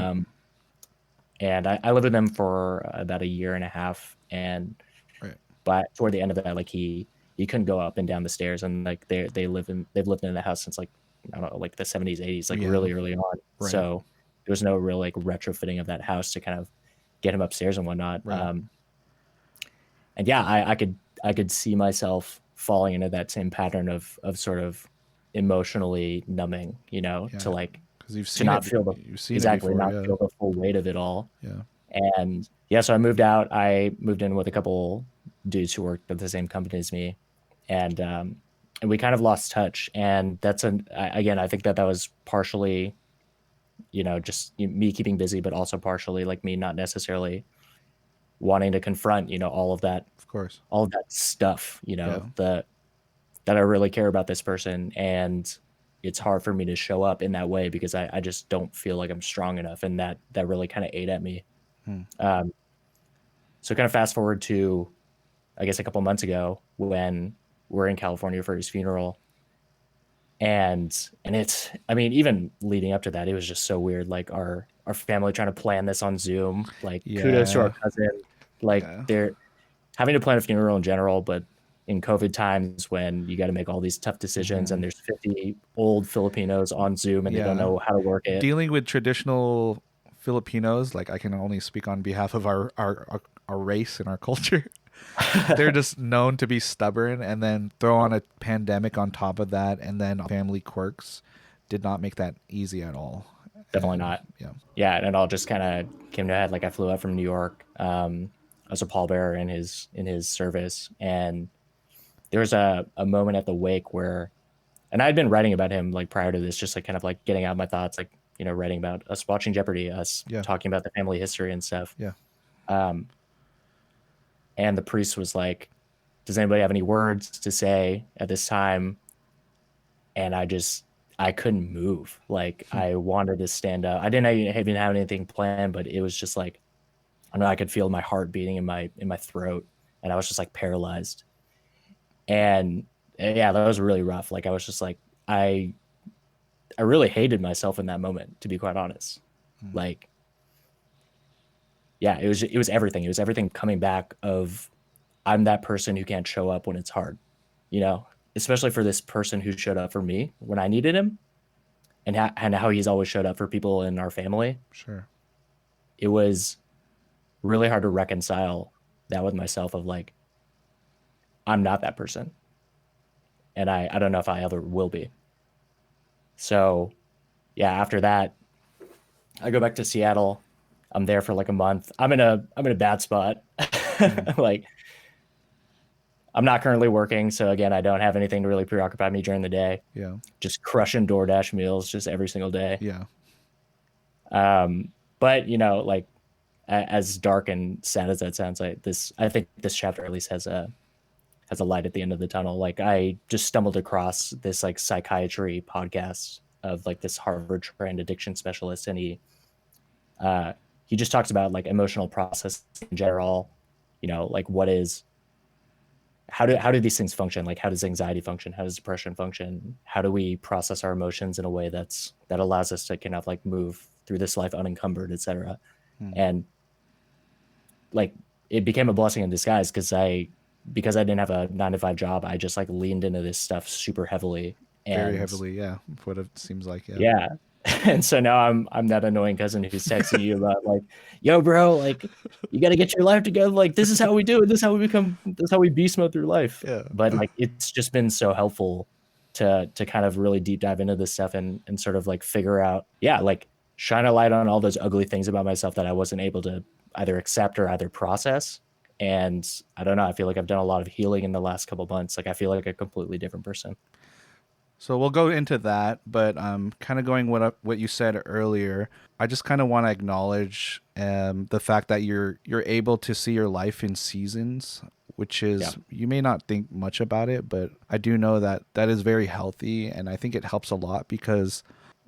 And I lived with him for about a year and a half. And Right. but toward the end of that, like he couldn't go up and down the stairs, and like they've lived in the house since like I don't know, like the 70s, 80s, like Yeah. really early on. Right. So there was no real like retrofitting of that house to kind of get him upstairs and whatnot. Right. And yeah, I could see myself falling into that same pattern of sort of emotionally numbing, Yeah. to like Because you've to seen not it. feel the You've seen exactly it before. not Yeah. feel the full weight of it all. Yeah. And yeah, so I moved out. I moved in with a couple dudes who worked at the same company as me, and we kind of lost touch. And again, I think that was partially, just me keeping busy, but also partially like me not necessarily wanting to confront, Of course. all of that stuff, Yeah. that I really care about this person, and it's hard for me to show up in that way because I just don't feel like I'm strong enough, and that really kind of ate at me. So kind of fast forward to, I guess, a couple months ago when were in California for his funeral. And it's, I mean, even leading up to that, it was just so weird. Like our family trying to plan this on Zoom, like kudos to our cousin. Like they're having to plan a funeral in general, but in COVID times when you got to make all these tough decisions and there's 50 old Filipinos on Zoom and they don't know how to work it. Dealing with traditional Filipinos, like I can only speak on behalf of our race and our culture. They're just known to be stubborn, and then throw on a pandemic on top of that, and then family quirks did not make that easy at all. Definitely not. Yeah, and it all just kind of came to a head. Like I flew out from New York as a pallbearer in his service, and there was a moment at the wake where, and I'd been writing about him like prior to this, just like kind of like getting out my thoughts, like, you know, writing about us watching Jeopardy, us talking about the family history and stuff. And the priest was like, does anybody have any words to say at this time? And I couldn't move. Like I wanted to stand up. I didn't even have anything planned, but it was just like, I know I could feel my heart beating in my throat, and I was just like paralyzed. And yeah, that was really rough. Like I was just like, I really hated myself in that moment, to be quite honest. Like, yeah, it was everything. It was everything coming back of, I'm that person who can't show up when it's hard, you know, especially for this person who showed up for me when I needed him, and how he's always showed up for people in our family. Sure. It was really hard to reconcile that with myself of like, I'm not that person. And I don't know if I ever will be. So yeah, after that, I go back to Seattle. I'm there for like a month. I'm in a bad spot. Like I'm not currently working. So again, I don't have anything to really preoccupy me during the day. Yeah. Just crushing DoorDash meals just every single day. Yeah. But you know, like as dark and sad as that sounds, like I think this chapter at least has a light at the end of the tunnel. Like I just stumbled across this like psychiatry podcast of like this Harvard trained addiction specialist. And he just talks about like emotional process in general, you know, like how do these things function? Like how does anxiety function? How does depression function? How do we process our emotions in a way that allows us to kind of like move through this life unencumbered, etc. And like it became a blessing in disguise because I didn't have a 9-to-5 job. I just like leaned into this stuff super heavily. Very heavily, yeah. What it seems like, yeah. Yeah. And so now I'm that annoying cousin who's texting you about like, yo, bro, like you got to get your life together. Like this is how we do it. This is how we beast mode through life. Yeah. But like it's just been so helpful to kind of really deep dive into this stuff and sort of like figure out, like shine a light on all those ugly things about myself that I wasn't able to either accept or either process. And I don't know, I feel like I've done a lot of healing in the last couple months. Like I feel like a completely different person. So we'll go into that, but kind of going what you said earlier, I just kind of want to acknowledge the fact that you're able to see your life in seasons, which is, you may not think much about it, but I do know that is very healthy, and I think it helps a lot because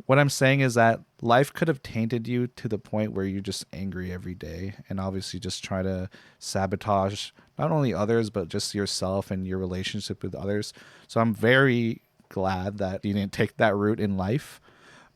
what I'm saying is that life could have tainted you to the point where you're just angry every day and obviously just try to sabotage not only others, but just yourself and your relationship with others. So I'm very glad that you didn't take that route in life.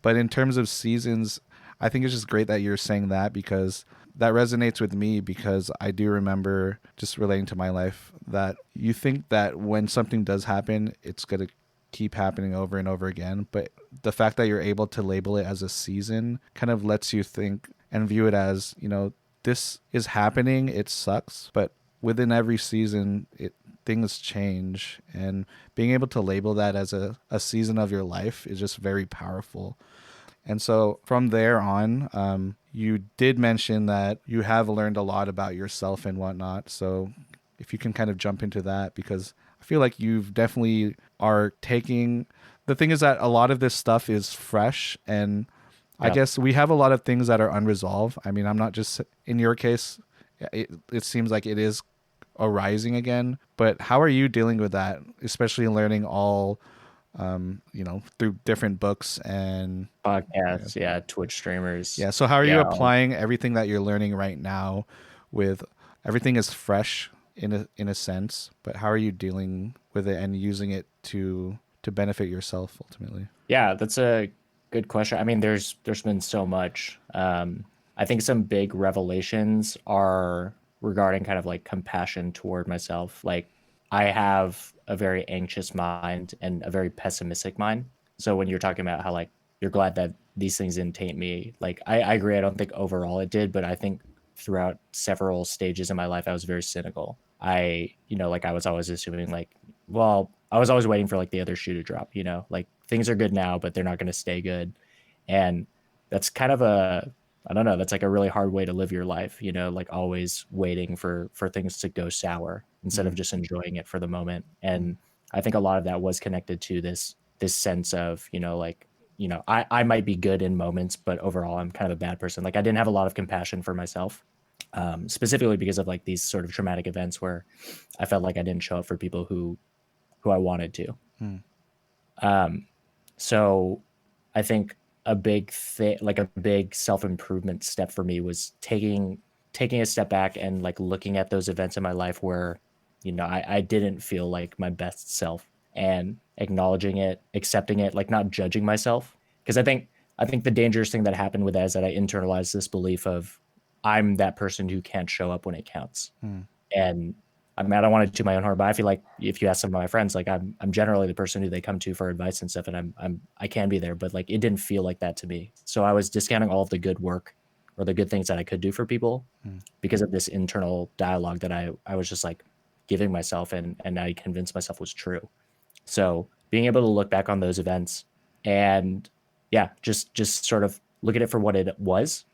But in terms of seasons, I think it's just great that you're saying that because that resonates with me because I do remember just relating to my life that you think that when something does happen, it's going to keep happening over and over again. But the fact that you're able to label it as a season kind of lets you think and view it as, you know, this is happening. It sucks. But within every season, things change, and being able to label that as a season of your life is just very powerful. And so from there on, you did mention that you have learned a lot about yourself and whatnot. So if you can kind of jump into that, because I feel like you've definitely are taking, the thing is that a lot of this stuff is fresh, and I guess we have a lot of things that are unresolved. I mean, I'm not just, in your case, it seems like it is arising again, but how are you dealing with that, especially learning all through different books and podcasts, Twitch streamers. So how are you applying everything that you're learning right now with everything is fresh in a sense, but how are you dealing with it and using it to benefit yourself ultimately? Yeah, that's a good question. I mean, there's been so much. I think some big revelations are regarding kind of like compassion toward myself. Like I have a very anxious mind and a very pessimistic mind. So when you're talking about how like you're glad that these things didn't taint me, like I agree. I don't think overall it did, but I think throughout several stages in my life, I was very cynical. Like I was always assuming like, well, I was always waiting for like the other shoe to drop, like things are good now, but they're not going to stay good. And that's kind of I don't know, that's like a really hard way to live your life, like always waiting for things to go sour instead of just enjoying it for the moment. And I think a lot of that was connected to this sense of, like, I might be good in moments, but overall I'm kind of a bad person. Like I didn't have a lot of compassion for myself, specifically because of like these sort of traumatic events where I felt like I didn't show up for people who I wanted to. Um, so I think a big thing, like a big self-improvement step for me was taking a step back and like looking at those events in my life where, I didn't feel like my best self, and acknowledging it, accepting it, like not judging myself. Because I think the dangerous thing that happened with that is that I internalized this belief of I'm that person who can't show up when it counts. And I mean, I don't want to toot my own horn, but I feel like if you ask some of my friends, like I'm generally the person who they come to for advice and stuff, and I can be there, but like it didn't feel like that to me. So I was discounting all of the good work or the good things that I could do for people because of this internal dialogue that I was just like giving myself, and I convinced myself was true. So being able to look back on those events and just sort of look at it for what it was,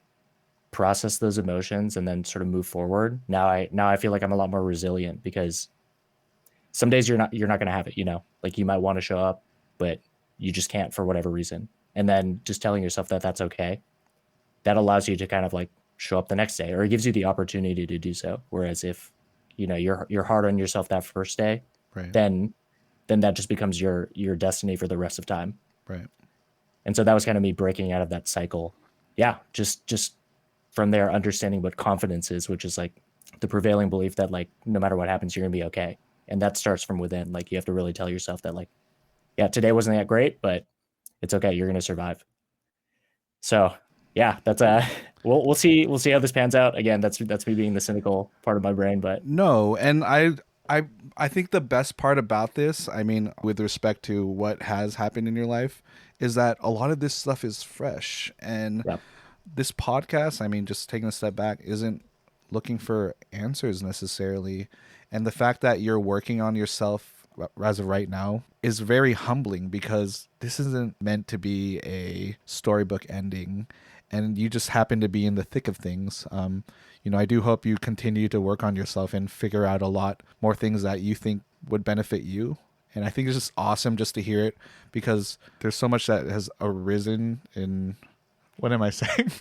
process those emotions, and then sort of move forward. Now I feel like I'm a lot more resilient because some days you're not going to have it, like you might want to show up, but you just can't for whatever reason. And then just telling yourself that that's okay, that allows you to kind of like show up the next day, or it gives you the opportunity to do so. Whereas if, you're hard on yourself that first day, Right. then that just becomes your destiny for the rest of time. Right. And so that was kind of me breaking out of that cycle. Yeah. Just from there, understanding what confidence is, which is like the prevailing belief that like no matter what happens, you're gonna be okay. And that starts from within. Like you have to really tell yourself that like, yeah, today wasn't that great, but it's okay. You're gonna survive. So yeah, that's we'll see how this pans out. Again, that's me being the cynical part of my brain, but no, and I think the best part about this, I mean, with respect to what has happened in your life, is that a lot of this stuff is fresh. And this podcast, I mean, just taking a step back, isn't looking for answers necessarily. And the fact that you're working on yourself as of right now is very humbling, because this isn't meant to be a storybook ending, and you just happen to be in the thick of things. I do hope you continue to work on yourself and figure out a lot more things that you think would benefit you. And I think it's just awesome just to hear it, because there's so much that has arisen in, what am I saying?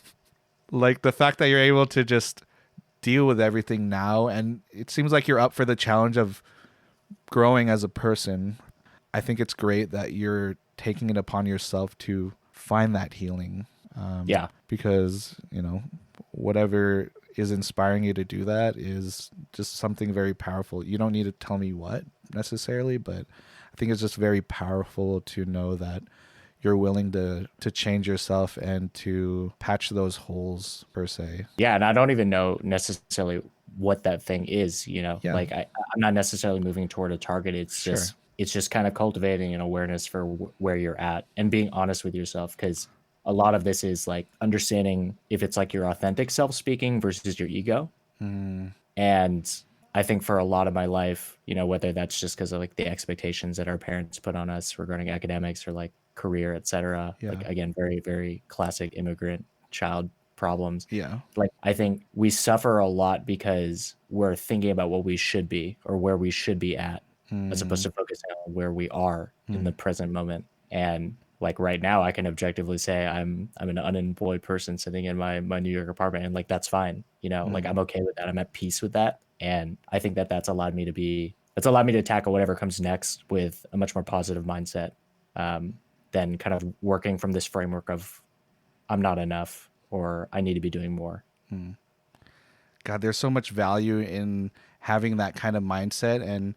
Like the fact that you're able to just deal with everything now, and it seems like you're up for the challenge of growing as a person. I think it's great that you're taking it upon yourself to find that healing. Because, whatever is inspiring you to do that is just something very powerful. You don't need to tell me what necessarily, but I think it's just very powerful to know that you're willing to change yourself and to patch those holes per se. Yeah. And I don't even know necessarily what that thing is, like I'm not necessarily moving toward a target. It's just kind of cultivating an awareness for where you're at and being honest with yourself. Cause a lot of this is like understanding if it's like your authentic self speaking versus your ego. And I think for a lot of my life, whether that's just because of like the expectations that our parents put on us regarding academics or like career, etc. Like again, very, very classic immigrant child problems. Like I think we suffer a lot because we're thinking about what we should be or where we should be at, as opposed to focusing on where we are in the present moment. And like right now, I can objectively say I'm an unemployed person sitting in my New York apartment, and like that's fine. Like I'm okay with that. I'm at peace with that, and I think that's allowed me to tackle whatever comes next with a much more positive mindset, than kind of working from this framework of I'm not enough or I need to be doing more. God, there's so much value in having that kind of mindset, and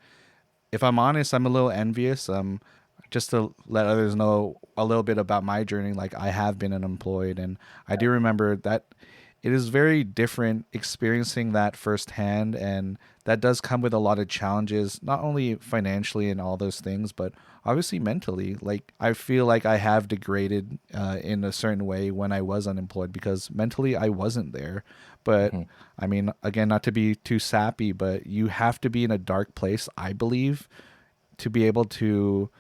if I'm honest, I'm a little envious. Just to let others know a little bit about my journey, like I have been unemployed, and I do remember that it is very different experiencing that firsthand, and that does come with a lot of challenges, not only financially and all those things, but obviously mentally. Like I feel like I have degraded in a certain way when I was unemployed because mentally I wasn't there. But I mean, again, not to be too sappy, but you have to be in a dark place, I believe, to be able to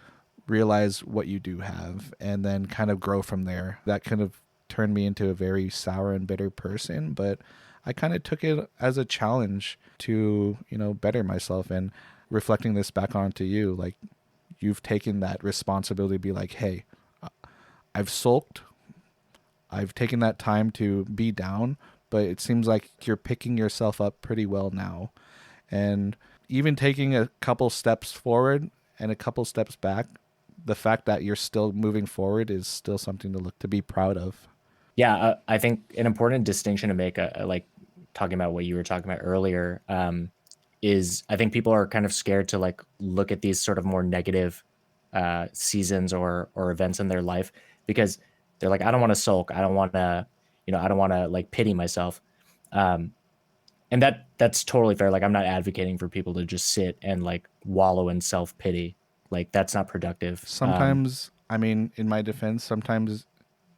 realize what you do have and then kind of grow from there. That kind of turned me into a very sour and bitter person, but I kind of took it as a challenge to, better myself. And reflecting this back onto you, like you've taken that responsibility to be like, hey, I've sulked. I've taken that time to be down, but it seems like you're picking yourself up pretty well now. And even taking a couple steps forward and a couple steps back, the fact that you're still moving forward is still something to be proud of. Yeah, I think an important distinction to make, like talking about what you were talking about earlier, is I think people are kind of scared to like look at these sort of more negative seasons or events in their life because they're like, I don't want to sulk, I don't want to, I don't want to like pity myself, and that's totally fair. Like I'm not advocating for people to just sit and like wallow in self pity. Like that's not productive. Sometimes, I mean, in my defense, sometimes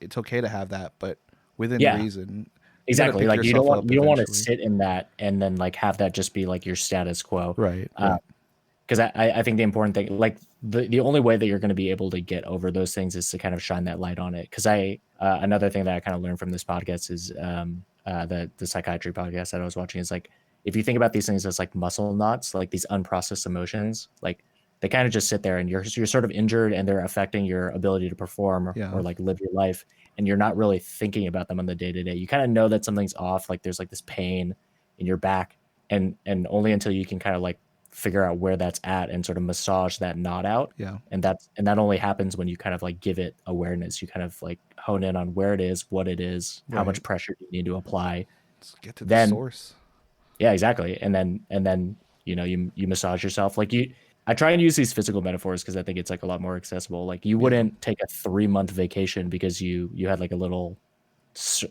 it's okay to have that, but within Yeah, reason. exactly. Like you don't want to sit in that and then like have that just be like your status quo. Right. Because I think the important thing, like the only way that you're going to be able to get over those things is to kind of shine that light on it. Because another thing that I kind of learned from this podcast is the psychiatry podcast that I was watching is like, if you think about these things as like muscle knots, like these unprocessed emotions, like they kind of just sit there and you're sort of injured and they're affecting your ability to perform or like live your life. And you're not really thinking about them on the day to day. You kind of know that something's off. Like there's like this pain in your back and only until you can kind of like figure out where that's at and sort of massage that knot out. Yeah. And that only happens when you kind of like give it awareness. You kind of like hone in on where it is, what it is, how much pressure you need to apply. Let's get to the source. Yeah, exactly. And then, you massage yourself. Like I try and use these physical metaphors because I think it's like a lot more accessible. Like you wouldn't take a 3-month vacation because you had like a little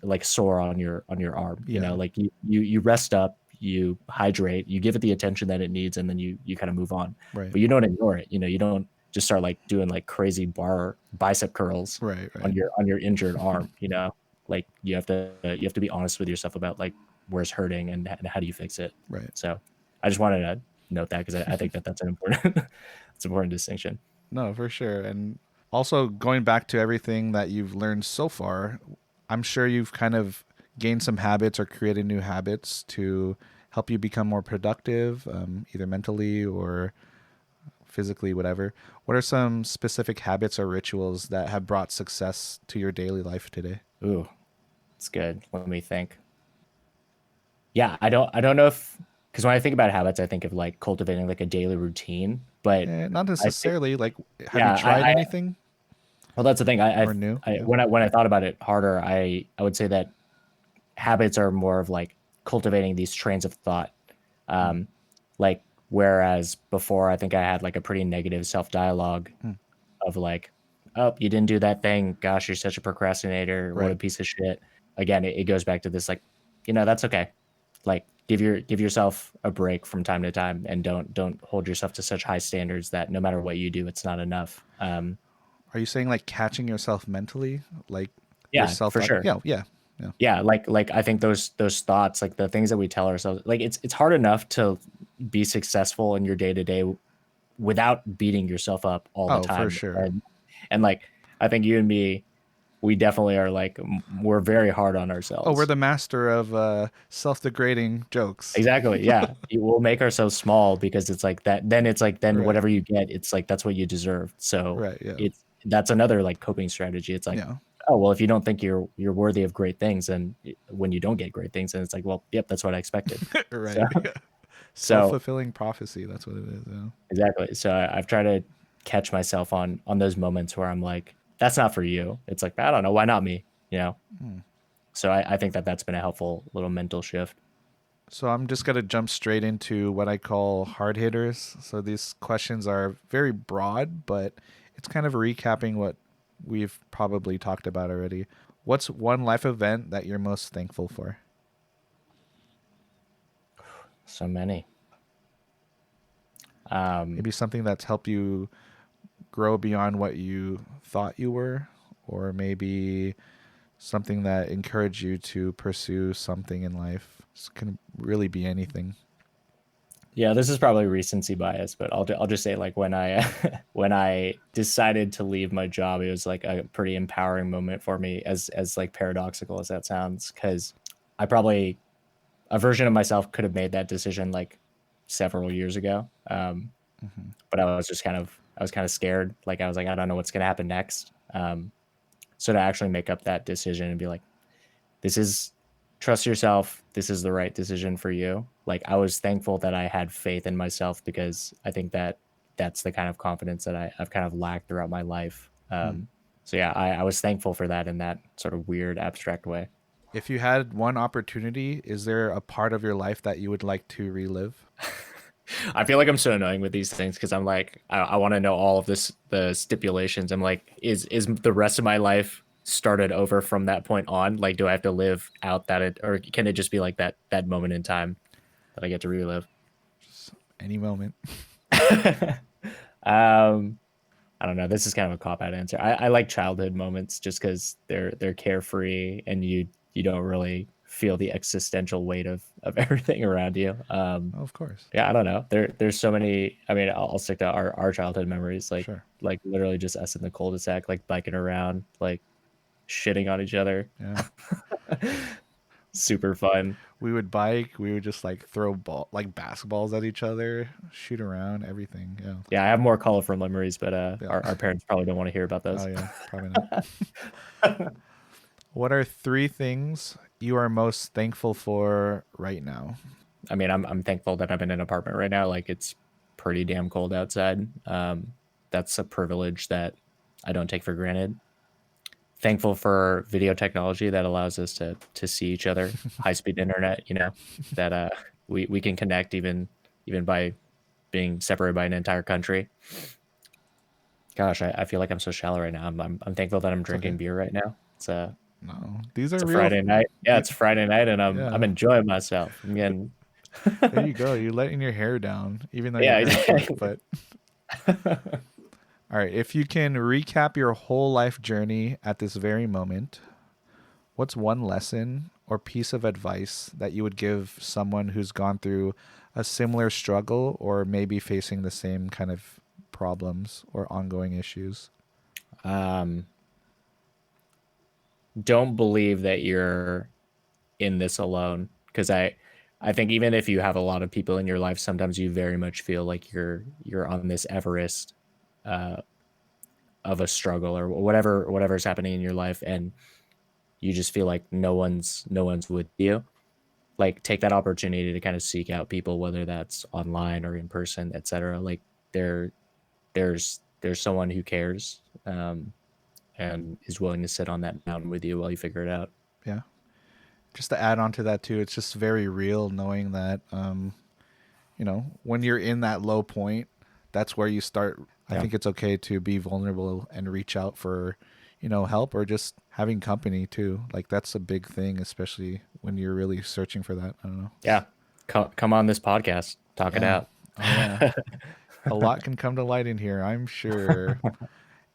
like sore on your arm, like you rest up, you hydrate, you give it the attention that it needs, and then you kind of move on. Right. But you don't ignore it. You don't just start like doing like crazy bicep curls on your injured arm. Like you have to be honest with yourself about like where's hurting and how do you fix it. Right. So I just wanted to note that because I think that's an important it's an important distinction. No, for sure. And also going back to everything that you've learned so far, I'm sure you've kind of gained some habits or created new habits to help you become more productive, either mentally or physically, whatever. What are some specific habits or rituals that have brought success to your daily life today? Ooh, that's good. Let me think. Yeah, I don't know if, because when I think about habits, I think of like cultivating like a daily routine, but not necessarily. Have you tried anything? Well, that's the thing. When I thought about it harder, I would say that habits are more of like cultivating these trains of thought. Like whereas before, I think I had like a pretty negative self dialogue of like, oh, you didn't do that thing. Gosh, you're such a procrastinator. What a piece of shit. Again, it goes back to this like, that's okay. Like give yourself a break from time to time and don't hold yourself to such high standards that no matter what you do, it's not enough. Are you saying like catching yourself mentally? Like yourself? For sure. Yeah. Like I think those thoughts, like the things that we tell ourselves, like it's hard enough to be successful in your day to day without beating yourself up all the time. For sure. And like, I think you and me, we definitely are like, we're very hard on ourselves. Oh, we're the master of self-degrading jokes. Exactly. Yeah. We'll make ourselves small because it's like that. Then it's like, whatever you get, it's like, that's what you deserve. So that's another like coping strategy. It's like, oh, well, if you don't think you're worthy of great things, and when you don't get great things, and it's like, well, yep, that's what I expected. Right. Self-fulfilling prophecy. That's what it is. Yeah. Exactly. So I've tried to catch myself on those moments where I'm like, that's not for you. It's like, I don't know. Why not me? So I think that's been a helpful little mental shift. So I'm just going to jump straight into what I call hard hitters. So these questions are very broad, but it's kind of recapping what we've probably talked about already. What's one life event that you're most thankful for? So many. Maybe something that's helped you grow beyond what you thought you were, or maybe something that encouraged you to pursue something in life. This can really be anything. Yeah, this is probably recency bias, but I'll just say, like, when I when I decided to leave my job, it was like a pretty empowering moment for me, as like paradoxical as that sounds, because I probably, a version of myself could have made that decision like several years ago. But I was kind of scared. Like, I was like, I don't know what's going to happen next. So to actually make up that decision and be like, this is, trust yourself. This is the right decision for you. Like, I was thankful that I had faith in myself, because I think that that's the kind of confidence that I've kind of lacked throughout my life. So yeah, I was thankful for that in that sort of weird, abstract way. If you had one opportunity, is there a part of your life that you would like to relive? I feel like I'm so annoying with these things, because I'm like, I want to know all of the stipulations. I'm like, is the rest of my life started over from that point on? Like, do I have to live out or can it just be like that moment in time that I get to relive? Just any moment. I don't know. This is kind of a cop-out answer. I like childhood moments, just because they're carefree, and you don't really feel the existential weight of everything around you. Of course. Yeah, I don't know. There's so many. I mean, I'll stick to our childhood memories, like Sure. like literally just us in the cul-de-sac, like biking around, like shitting on each other. Yeah. Super fun. We would bike. We would just like throw basketballs at each other, shoot around, everything. Yeah. Yeah, I have more colorful memories, but Yeah. our parents probably don't want to hear about those. Oh yeah, probably not. What are 3 things you are most thankful for right now? I mean, I'm thankful that I'm in an apartment right now. Like, it's pretty damn cold outside. That's a privilege that I don't take for granted. Thankful for video technology that allows us to see each other, high speed internet, that we can connect even by being separated by an entire country. Gosh, I feel like I'm so shallow right now. I'm thankful that I'm drinking beer right now. No, these are it's a real. Friday night. Yeah, it's Friday night, and I'm Yeah. enjoying myself. I'm getting. There you go. You're letting your hair down, even though Yeah, your hair's short, but all right. If you can recap your whole life journey at this very moment, what's one lesson or piece of advice that you would give someone who's gone through a similar struggle, or maybe facing the same kind of problems or ongoing issues? Don't believe that you're in this alone, because I think even if you have a lot of people in your life, sometimes you very much feel like you're on this Everest of a struggle, or whatever's happening in your life, and you just feel like no one's with you. Like, take that opportunity to kind of seek out people, whether that's online or in person, etc. Like, there's someone who cares, and is willing to sit on that mountain with you while you figure it out. Yeah. Just to add on to that too, it's just very real knowing that, when you're in that low point, that's where you start. I think it's okay to be vulnerable and reach out for, help, or just having company too. Like, that's a big thing, especially when you're really searching for that. I don't know. Yeah. Come on this podcast. Talk it out. Oh, yeah. A lot can come to light in here, I'm sure.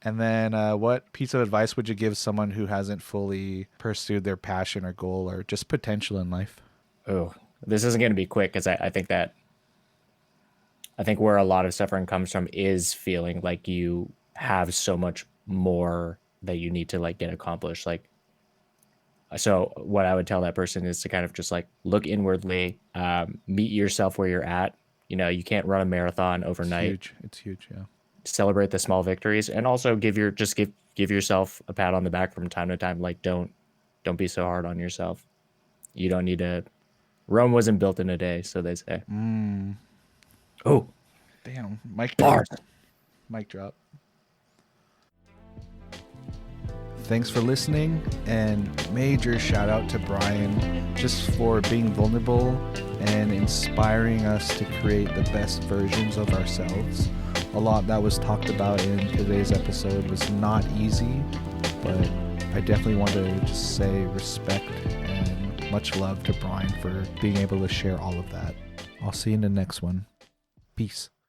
And then what piece of advice would you give someone who hasn't fully pursued their passion or goal, or just potential in life? Oh, this isn't going to be quick, because I think where a lot of suffering comes from is feeling like you have so much more that you need to like get accomplished. Like, so what I would tell that person is to kind of just like look inwardly, meet yourself where you're at. You can't run a marathon overnight. It's huge. Yeah. Celebrate the small victories, and also give yourself a pat on the back from time to time. Like, don't be so hard on yourself. You don't need to. Rome wasn't built in a day, so they say. Oh, damn! Mic bars. Mic drop. thanks for listening, and major shout out to Brian just for being vulnerable and inspiring us to create the best versions of ourselves. A lot that was talked about in today's episode was not easy, but I definitely want to just say respect and much love to Brian for being able to share all of that. I'll see you in the next one. Peace.